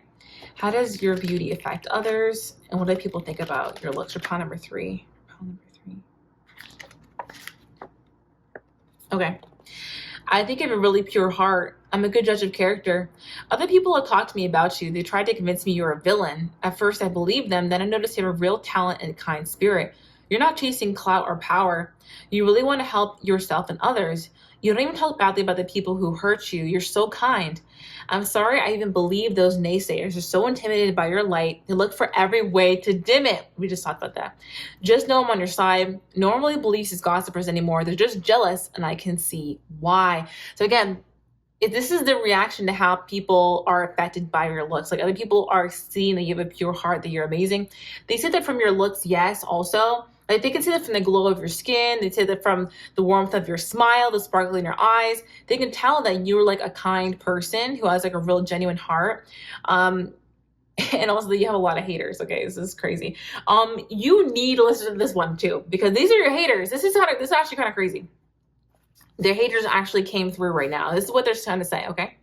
How does your beauty affect others? And what do people think about your looks? For pile number 3. Okay. I think I have a really pure heart. I'm a good judge of character. Other people have talked to me about you. They tried to convince me you're a villain. At first, I believed them. Then I noticed you have a real talent and a kind spirit. You're not chasing clout or power. You really want to help yourself and others. You don't even talk badly about the people who hurt you. You're so kind. I'm sorry I even believe those naysayers. They're so intimidated by your light. They look for every way to dim it. We just talked about that. Just know I'm on your side. No one really believes these gossipers anymore. They're just jealous, and I can see why. So again, if this is the reaction to how people are affected by your looks. Like other people are seeing that you have a pure heart, that you're amazing. They see that from your looks, yes, also. Like they can see that from the glow of your skin. They see that from the warmth of your smile, the sparkle in your eyes. They can tell that you're like a kind person who has like a real genuine heart. And also that you have a lot of haters. Okay, this is crazy. You need to listen to this one too, because these are your haters. This is actually kind of crazy. Their haters actually came through right now. This is what they're trying to say, okay?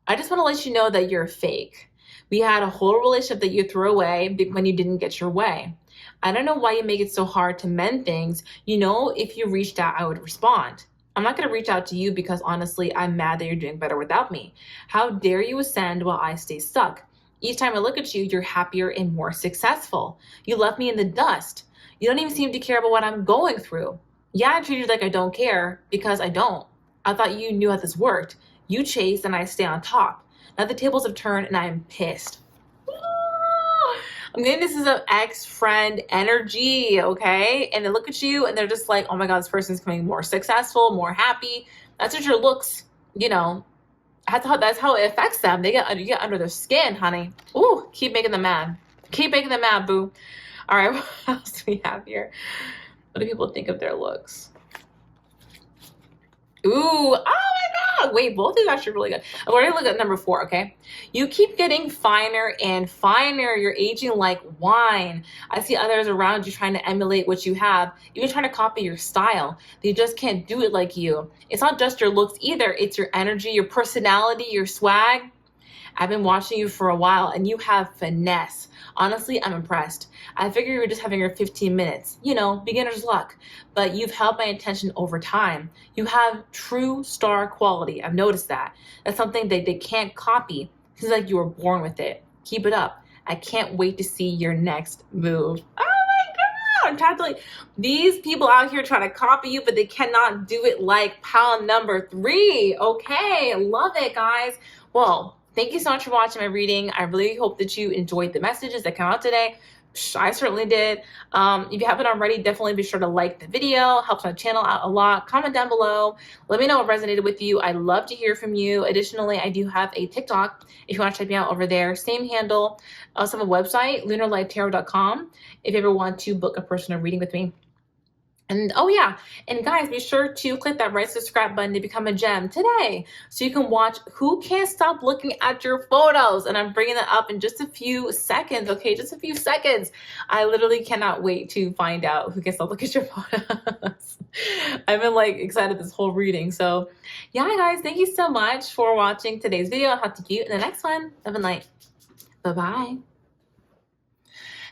I just want to let you know that you're fake. We had a whole relationship that you threw away when you didn't get your way. I don't know why you make it so hard to mend things. If you reached out, I would respond. I'm not going to reach out to you because honestly, I'm mad that you're doing better without me. How dare you ascend while I stay stuck? Each time I look at you, you're happier and more successful. You left me in the dust. You don't even seem to care about what I'm going through. Yeah, I treat you like I don't care because I don't. I thought you knew how this worked. You chase and I stay on top. Now the tables have turned and I am pissed. I'm getting this is an ex-friend energy, okay? And they look at you and they're just like, oh my God, this person's becoming more successful, more happy. That's what your looks, that's how it affects them. You get under their skin, honey. Ooh, keep making them mad. Keep making them mad, boo. All right, what else do we have here? What do people think of their looks? Ooh, oh my God. Wait, both of these are actually really good. We're going to look at number 4, okay? You keep getting finer and finer. You're aging like wine. I see others around you trying to emulate what you have, even trying to copy your style. They just can't do it like you. It's not just your looks either. It's your energy, your personality, your swag. I've been watching you for a while and you have finesse. Honestly, I'm impressed. I figure you were just having your 15 minutes, beginner's luck, but you've held my attention over time. You have true star quality. I've noticed that. That's something they can't copy. It's like you were born with it. Keep it up. I can't wait to see your next move. Oh my God. I'm trying to like these people out here trying to copy you, but they cannot do it like pile number 3. Okay. Love it, guys. Well, thank you so much for watching my reading. I really hope that you enjoyed the messages that came out today. I certainly did. If you haven't already, definitely be sure to like the video. Helps my channel out a lot. Comment down below. Let me know what resonated with you. I love to hear from you. Additionally, I do have a TikTok if you want to check me out over there. Same handle. I also have a website, lunarlifetarot.com, if you ever want to book a personal reading with me. And oh yeah, and guys, be sure to click that red subscribe button to become a gem today so you can watch Who Can't Stop Looking at Your Photos. And I'm bringing that up in just a few seconds, okay? Just a few seconds. I literally cannot wait to find out who can stop looking at your photos. I've been like excited this whole reading. So yeah, guys, thank you so much for watching today's video. I'll talk to you in the next one. Have a night. Bye-bye.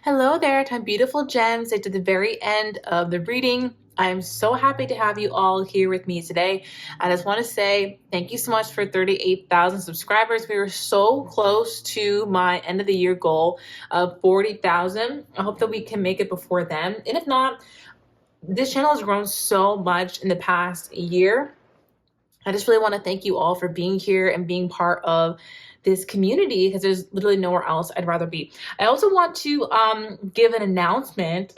Hello there, my beautiful gems. It's at the very end of the reading. I'm so happy to have you all here with me today. I just want to say thank you so much for 38,000 subscribers. We were so close to my end of the year goal of 40,000. I hope that we can make it before then. And if not, this channel has grown so much in the past year. I just really want to thank you all for being here and being part of this community, because there's literally nowhere else I'd rather be. I also want to give an announcement.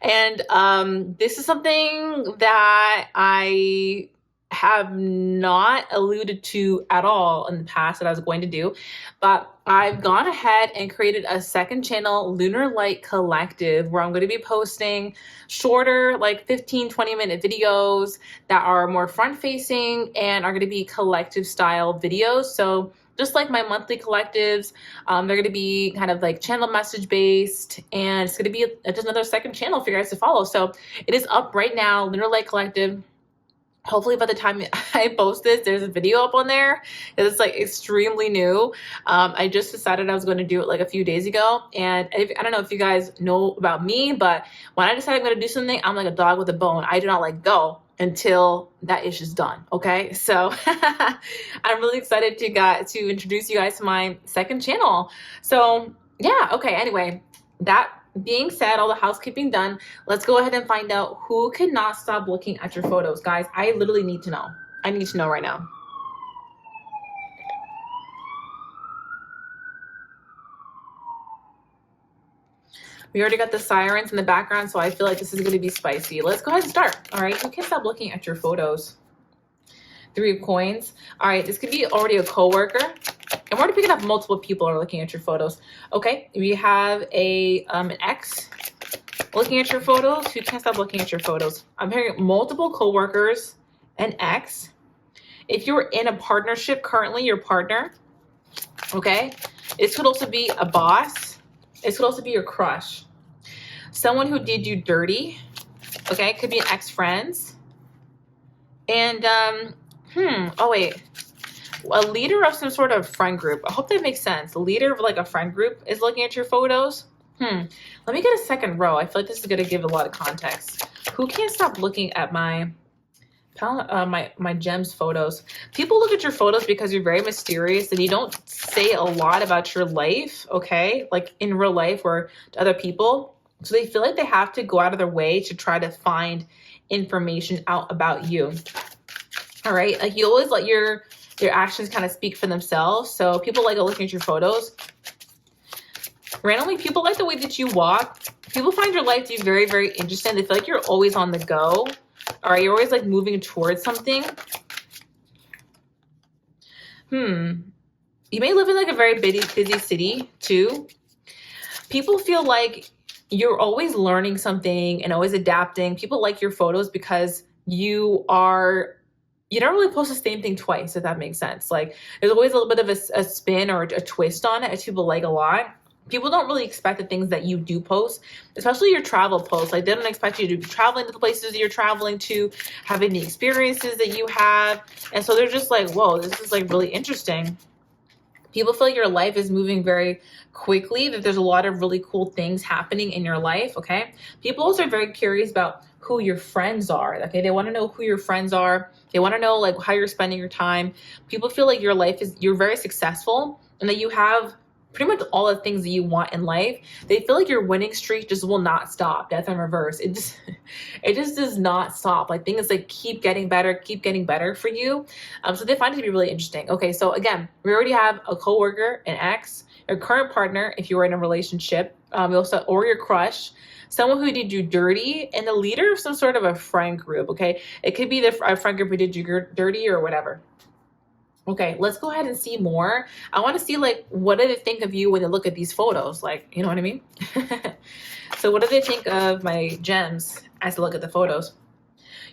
And this is something that I have not alluded to at all in the past that I was going to do, but I've gone ahead and created a second channel, Lunar Light Collective, where I'm going to be posting shorter, like 15-20 minute videos that are more front facing and are going to be collective style videos. So just like my monthly collectives, they're going to be kind of like channel message based, and it's going to be just another second channel for you guys to follow. So it is up right now, Lunar Light Collective. Hopefully by the time I post this, there's a video up on there. It's like extremely new. I just decided I was going to do it like a few days ago. And I don't know if you guys know about me, but when I decide I'm going to do something, I'm like a dog with a bone. I do not let go until that issue's done. Okay. So I'm really excited to introduce you guys to my second channel. So yeah. Okay. Anyway, that being said, all the housekeeping done, let's go ahead and find out who cannot stop looking at your photos. Guys, I literally need to know. I need to know right now. We already got the sirens in the background, so I feel like this is going to be spicy. Let's go ahead and start. All right, who can't stop looking at your photos? 3 of coins. All right, this could be already a coworker. I'm already picking up multiple people are looking at your photos. Okay, we have an ex looking at your photos. Who can't stop looking at your photos? I'm hearing multiple coworkers, an ex. If you're in a partnership currently, your partner, okay? This could also be a boss. This could also be your crush. Someone who did you dirty, okay? It could be an ex-friends. And, oh wait. A leader of some sort of friend group. I hope that makes sense. A leader of like a friend group is looking at your photos. Let me get a second row. I feel like this is going to give a lot of context. Who can't stop looking at my gems photos? People look at your photos because you're very mysterious and you don't say a lot about your life, okay? Like in real life or to other people. So they feel like they have to go out of their way to try to find information out about you. All right? Like you always let your actions kind of speak for themselves. So people like looking at your photos. Randomly, people like the way that you walk. People find your life to be very, very interesting. They feel like you're always on the go. Or you're always like moving towards something. You may live in like a very busy city too. People feel like you're always learning something and always adapting. People like your photos because you don't really post the same thing twice, if that makes sense. Like there's always a little bit of a spin or a twist on it, which people like a lot. People don't really expect the things that you do post, especially your travel posts. Like they don't expect you to be traveling to the places that you're traveling to, having the experiences that you have. And so they're just like, whoa, this is like really interesting. People feel like your life is moving very quickly, that there's a lot of really cool things happening in your life, okay? People also are very curious about who your friends are, okay? They want to know who your friends are. They want to know like how you're spending your time. People feel like you're very successful and that you have pretty much all the things that you want in life. They feel like your winning streak just will not stop. Death in reverse. It just does not stop. Like things like keep getting better for you. So they find it to be really interesting. Okay, so again, we already have a coworker, an ex, your current partner, if you were in a relationship, or your crush, someone who did you dirty, and the leader of some sort of a friend group. Okay, it could be the friend group who did you dirty or whatever. Okay, let's go ahead and see more. I want to see like, what do they think of you when they look at these photos? Like, you know what I mean? So what do they think of my gems as I look at the photos.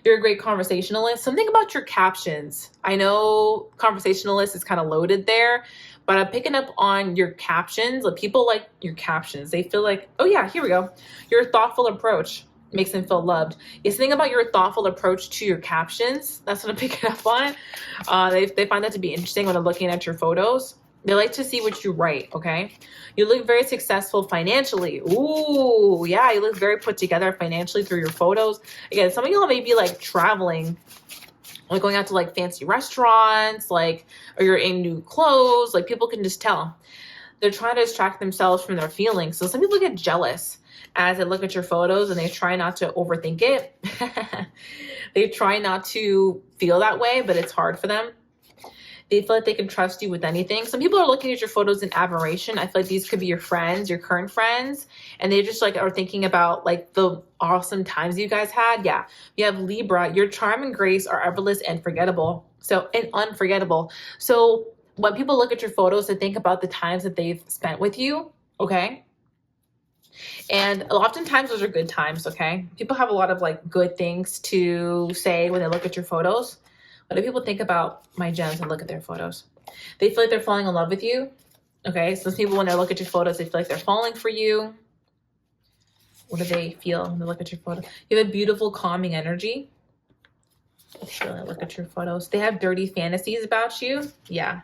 You're a great conversationalist. Something about your captions. I know conversationalist is kind of loaded there, but I'm picking up on your captions. Like, people like your captions. They feel like, oh yeah, here we go. Your thoughtful approach makes them feel loved. It's something about your thoughtful approach to your captions. That's what I'm picking up on. They find that to be interesting when they're looking at your photos. They like to see what you write, okay? You look very successful financially. Ooh, yeah, you look very put together financially through your photos. Again, some of y'all may be like traveling, like going out to like fancy restaurants, like, or you're in new clothes. Like, people can just tell. They're trying to distract themselves from their feelings. So some people get jealous as they look at your photos and they try not to overthink it. They try not to feel that way, but it's hard for them. They feel like they can trust you with anything. Some people are looking at your photos in admiration. I feel like these could be your friends, your current friends, and they just like are thinking about like the awesome times you guys had. Yeah. You have Libra. Your charm and grace are effortless and unforgettable. So when people look at your photos, they think about the times that they've spent with you. Okay. And oftentimes those are good times. Okay. People have a lot of like good things to say when they look at your photos. What do people think about my gems and look at their photos? They feel like they're falling in love with you. Okay, so some people, when they look at your photos, they feel like they're falling for you. What do they feel when they look at your photo? You have a beautiful, calming energy. They feel when they look at your photos. They have dirty fantasies about you. Yeah,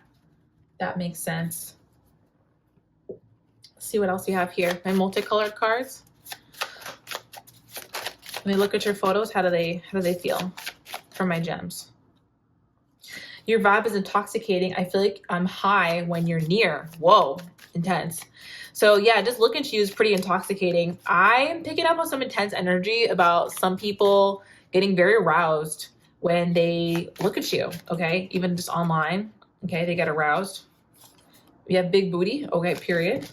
that makes sense. Let's see what else you have here. My multicolored cards. When they look at your photos, how do they feel from my gems? Your vibe is intoxicating. I feel like I'm high when you're near. Whoa, intense. So yeah, just looking at you is pretty intoxicating. I'm picking up on some intense energy about some people getting very aroused when they look at you, okay? Even just online, okay? They get aroused. You have big booty, okay, period.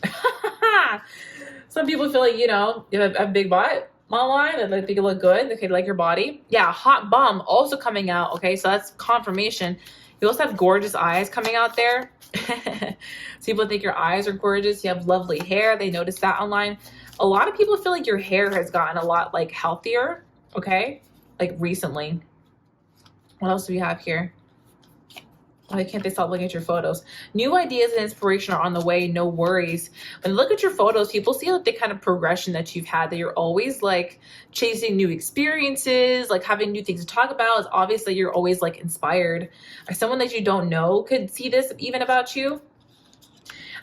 Some people feel like, you know, you have a big butt online and they think you look good. They like your body. Yeah, hot bum also coming out, okay? So that's confirmation. You also have gorgeous eyes coming out there. So people think your eyes are gorgeous. You have lovely hair. They notice that online. A lot of people feel like your hair has gotten a lot like healthier, okay? Like recently. What else do we have here? Why can't they stop looking at your photos? New ideas and inspiration are on the way. No worries. When you look at your photos, people see like the kind of progression that you've had, that you're always like chasing new experiences, like having new things to talk about. It's obvious that you're always like inspired. Or someone that you don't know could see this even about you.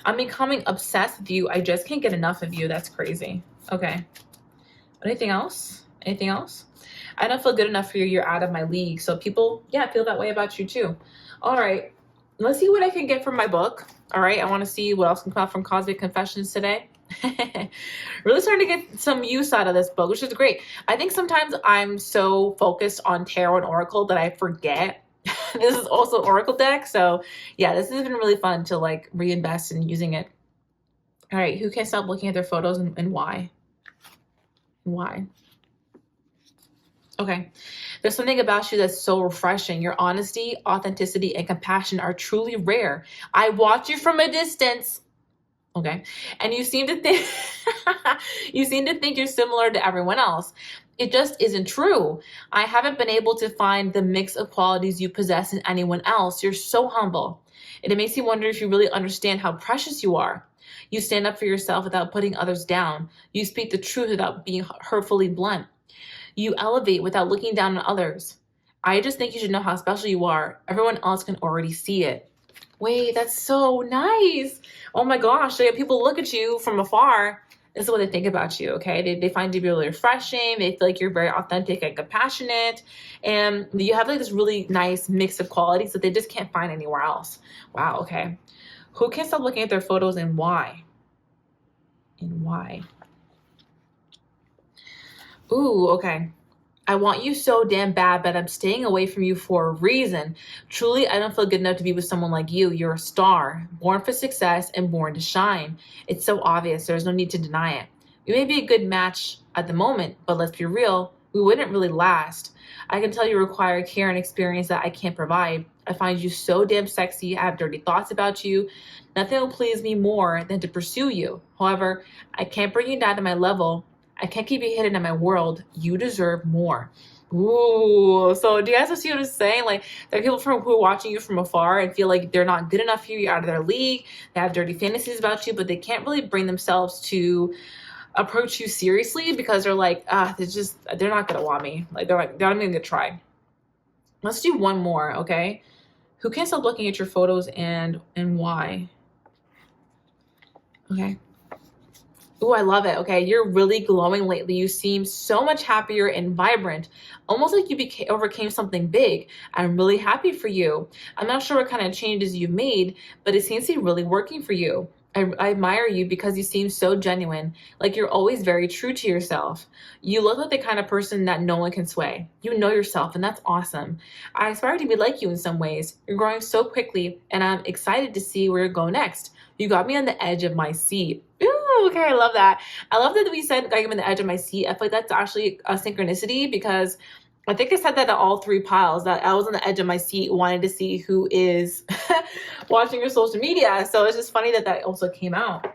I'm becoming obsessed with you. I just can't get enough of you. That's crazy. Okay. Anything else? Anything else? I don't feel good enough for you. You're out of my league. So people, yeah, feel that way about you too. All right, let's see what I can get from my book. All right, I want to see what else can come out from Cosmic Confessions today. Really starting to get some use out of this book, which is great. I think sometimes I'm so focused on tarot and oracle that I forget this is also oracle deck. So yeah, this has been really fun to like reinvest in using it. All right, who can't stop looking at their photos and why? Why? Okay, there's something about you that's so refreshing. Your honesty, authenticity, and compassion are truly rare. I watch you from a distance. Okay, and you seem to think you're similar to everyone else. It just isn't true. I haven't been able to find the mix of qualities you possess in anyone else. You're so humble, and it makes you wonder if you really understand how precious you are. You stand up for yourself without putting others down. You speak the truth without being hurtfully blunt. You elevate without looking down on others. I just think you should know how special you are. Everyone else can already see it. Wait, that's so nice. Oh my gosh, so yeah, people look at you from afar. This is what they think about you, okay? They find you really refreshing. They feel like you're very authentic and compassionate. And you have like this really nice mix of qualities that they just can't find anywhere else. Wow, okay. Who can't stop looking at their photos and why? And why? Ooh, okay. I want you so damn bad, but I'm staying away from you for a reason. Truly, I don't feel good enough to be with someone like you. You're a star, born for success and born to shine. It's so obvious. There's no need to deny it. We may be a good match at the moment, but let's be real, we wouldn't really last. I can tell you require care and experience that I can't provide. I find you so damn sexy. I have dirty thoughts about you. Nothing will please me more than to pursue you. However, I can't bring you down to my level. I can't keep you hidden in my world. You deserve more. Ooh, so do you guys see what I'm saying? Like, there are people who are watching you from afar and feel like they're not good enough for you, you're out of their league. They have dirty fantasies about you, but they can't really bring themselves to approach you seriously because they're like, they're not gonna want me. Like, they're not even gonna try. Let's do one more, okay? Who can't stop looking at your photos and why? Okay. Oh, I love it. Okay, you're really glowing lately. You seem so much happier and vibrant, almost like you overcame something big. I'm really happy for you. I'm not sure what kind of changes you've made, but it seems to be really working for you. I admire you because you seem so genuine, like you're always very true to yourself. You look like the kind of person that no one can sway. You know yourself, and that's awesome. I aspire to be like you in some ways. You're growing so quickly, and I'm excited to see where you go next. You got me on the edge of my seat. Ooh, okay, I love that. I love that we said I'm on the edge of my seat. I feel like that's actually a synchronicity because I think I said that at all three piles, that I was on the edge of my seat wanting to see who is watching your social media. So it's just funny that that also came out.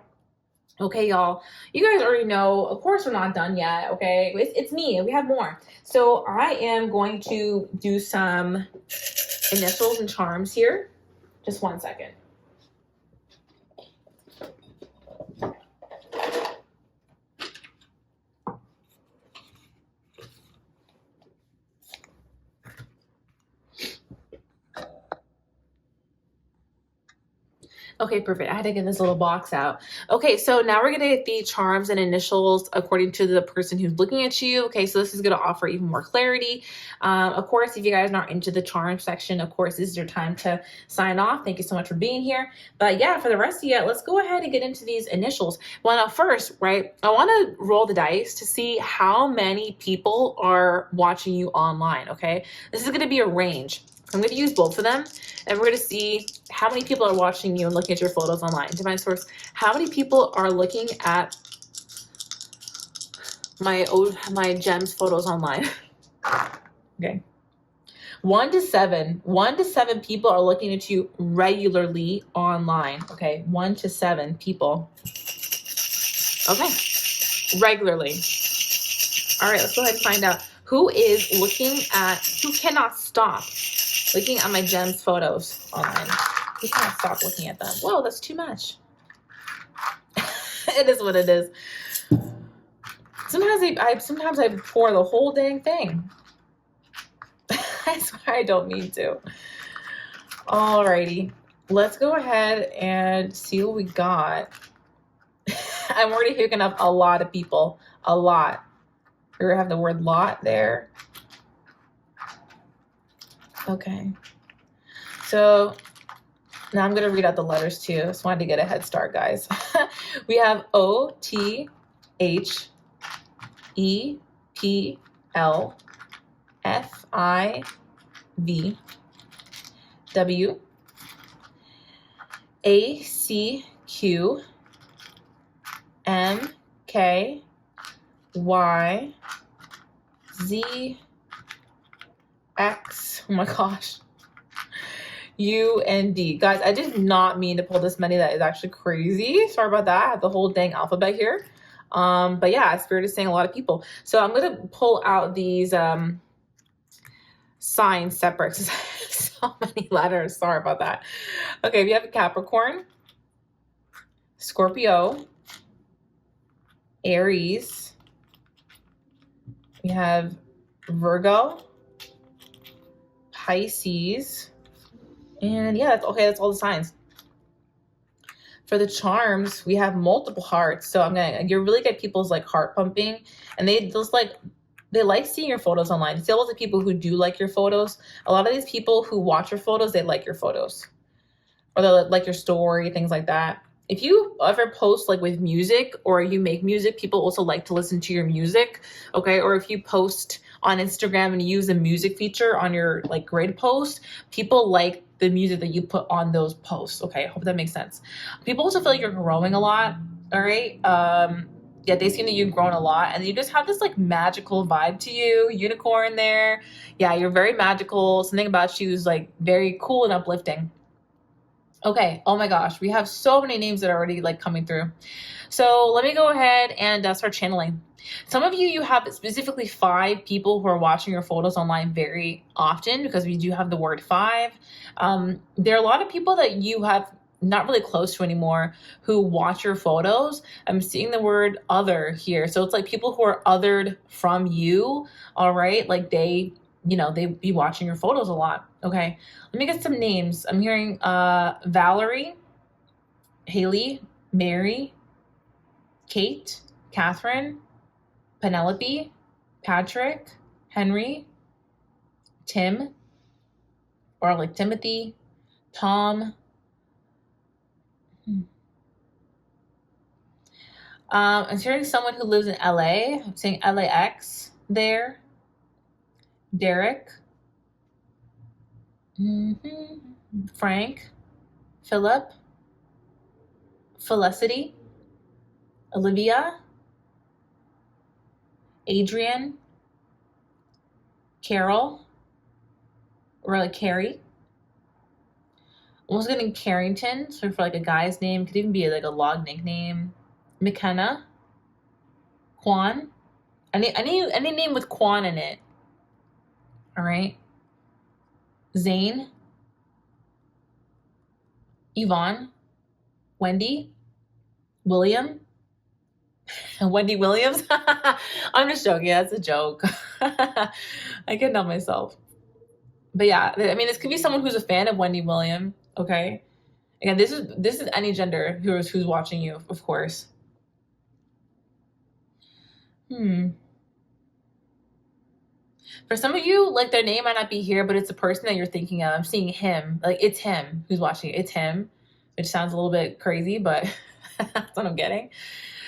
Okay, y'all, you guys already know, of course we're not done yet, okay? It's me, we have more. So I am going to do some initials and charms here. Just 1 second. Okay, perfect. I had to get this little box out. Okay, so now we're gonna get the charms and initials according to the person who's looking at you. Okay, so this is gonna offer even more clarity. Of course, if you guys aren't into the charm section, of course, this is your time to sign off. Thank you so much for being here. But yeah, for the rest of you, let's go ahead and get into these initials. Well, now first, right, I wanna roll the dice to see how many people are watching you online, okay? This is gonna be a range. I'm going to use both of them, and we're going to see how many people are watching you and looking at your photos online. Divine Source, how many people are looking at my gems photos online? Okay. 1 to 7. 1 to 7 people are looking at you regularly online. Okay. 1 to 7 people. Okay. Regularly. All right. Let's go ahead and find out who cannot stop looking at my gems photos online. Who can't stop looking at them? Whoa, that's too much. It is what it is. Sometimes I pour the whole dang thing. I swear I don't mean to. Alrighty, let's go ahead and see what we got. I'm already hooking up a lot of people. A lot. We're gonna have the word lot there. Okay. So now I'm going to read out the letters too. I just wanted to get a head start, guys. We have O, T, H, E, P, L, F, I, V, W, A, C, Q, M, K, Y, Z, X, oh my gosh, U, and D. Guys, I did not mean to pull this many. That is actually crazy. Sorry about that. I have the whole dang alphabet here. But yeah, Spirit is saying a lot of people. So I'm going to pull out these signs separate. So many letters. Sorry about that. Okay, we have Capricorn, Scorpio, Aries. We have Virgo, Pisces, and yeah, that's all the signs. For the charms, we have multiple hearts. So you really get people's like heart pumping, and they like seeing your photos online. It's all the people who do like your photos. A lot of these people who watch your photos, they like your photos, or they like your story, things like that. If you ever post like with music or you make music, people also like to listen to your music, okay? Or if you post on Instagram and use the music feature on your like grid post, people like the music that you put on those posts, okay? I hope that makes sense. People also feel like you're growing a lot, all right? Yeah, they seem that you've grown a lot, and you just have this like magical vibe to you, unicorn there. Yeah, you're very magical. Something about you is like very cool and uplifting. Okay. Oh my gosh. We have so many names that are already like coming through. So let me go ahead and start channeling. Some of you have specifically 5 people who are watching your photos online very often, because we do have the word 5. There are a lot of people that you have not really close to anymore who watch your photos. I'm seeing the word other here. So it's like people who are othered from you. All right. Like they be watching your photos a lot. Okay. Let me get some names. I'm hearing Valerie, Haley, Mary, Kate, Catherine, Penelope, Patrick, Henry, Tim, or like Timothy, Tom. I'm hearing someone who lives in LA. I'm saying LAX there. Derek, Frank, Philip, Felicity, Olivia, Adrian, Carol, or like Carrie. Almost getting Carrington, so for like a guy's name, could even be like a log nickname. McKenna, Quan, any name with Quan in it. All right. Zane, Yvonne, Wendy, William, Wendy Williams. I'm just joking. That's a joke. I can't help myself. But yeah, I mean, this could be someone who's a fan of Wendy Williams. Okay. Again, this is any gender who's watching you, of course. For some of you, like their name might not be here, but it's the person that you're thinking of. I'm seeing him. Like it's him who's watching it. It's him, which sounds a little bit crazy, but that's what I'm getting.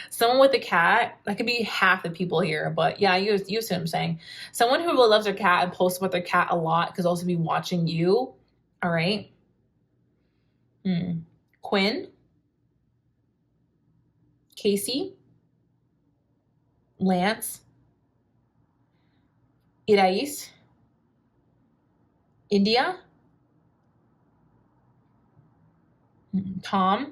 Someone with a cat. That could be half the people here, but yeah, you see what I'm saying. Someone who really loves their cat and posts about their cat a lot could also be watching you. All right. Quinn, Casey, Lance, Irais, India, Tom,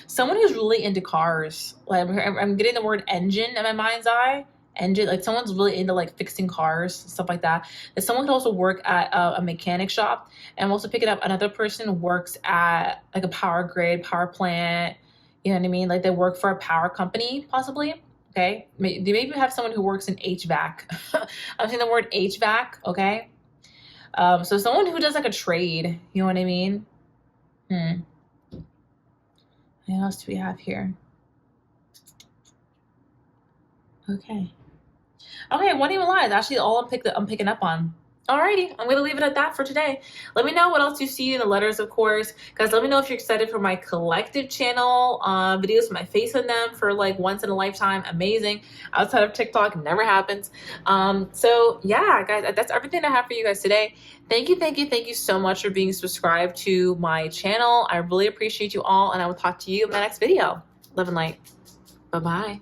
someone who's really into cars. Like I'm getting the word engine in my mind's eye. Engine, like someone's really into like fixing cars, stuff like that. And someone could also work at a mechanic shop. And I'm also picking up another person who works at like a power grid, power plant. You know what I mean? Like they work for a power company, possibly. Okay. They maybe have someone who works in HVAC. I'm saying the word HVAC. Okay. So someone who does like a trade. You know what I mean? What else do we have here? Okay, what even lies? Actually, all I'm picking up on. Alrighty, I'm going to leave it at that for today. Let me know what else you see in the letters, of course. Guys, let me know if you're excited for my collective channel videos with my face in them for like once in a lifetime. Amazing. Outside of TikTok, never happens. So yeah, guys, that's everything I have for you guys today. Thank you so much for being subscribed to my channel. I really appreciate you all, and I will talk to you in my next video. Love and light. Bye-bye.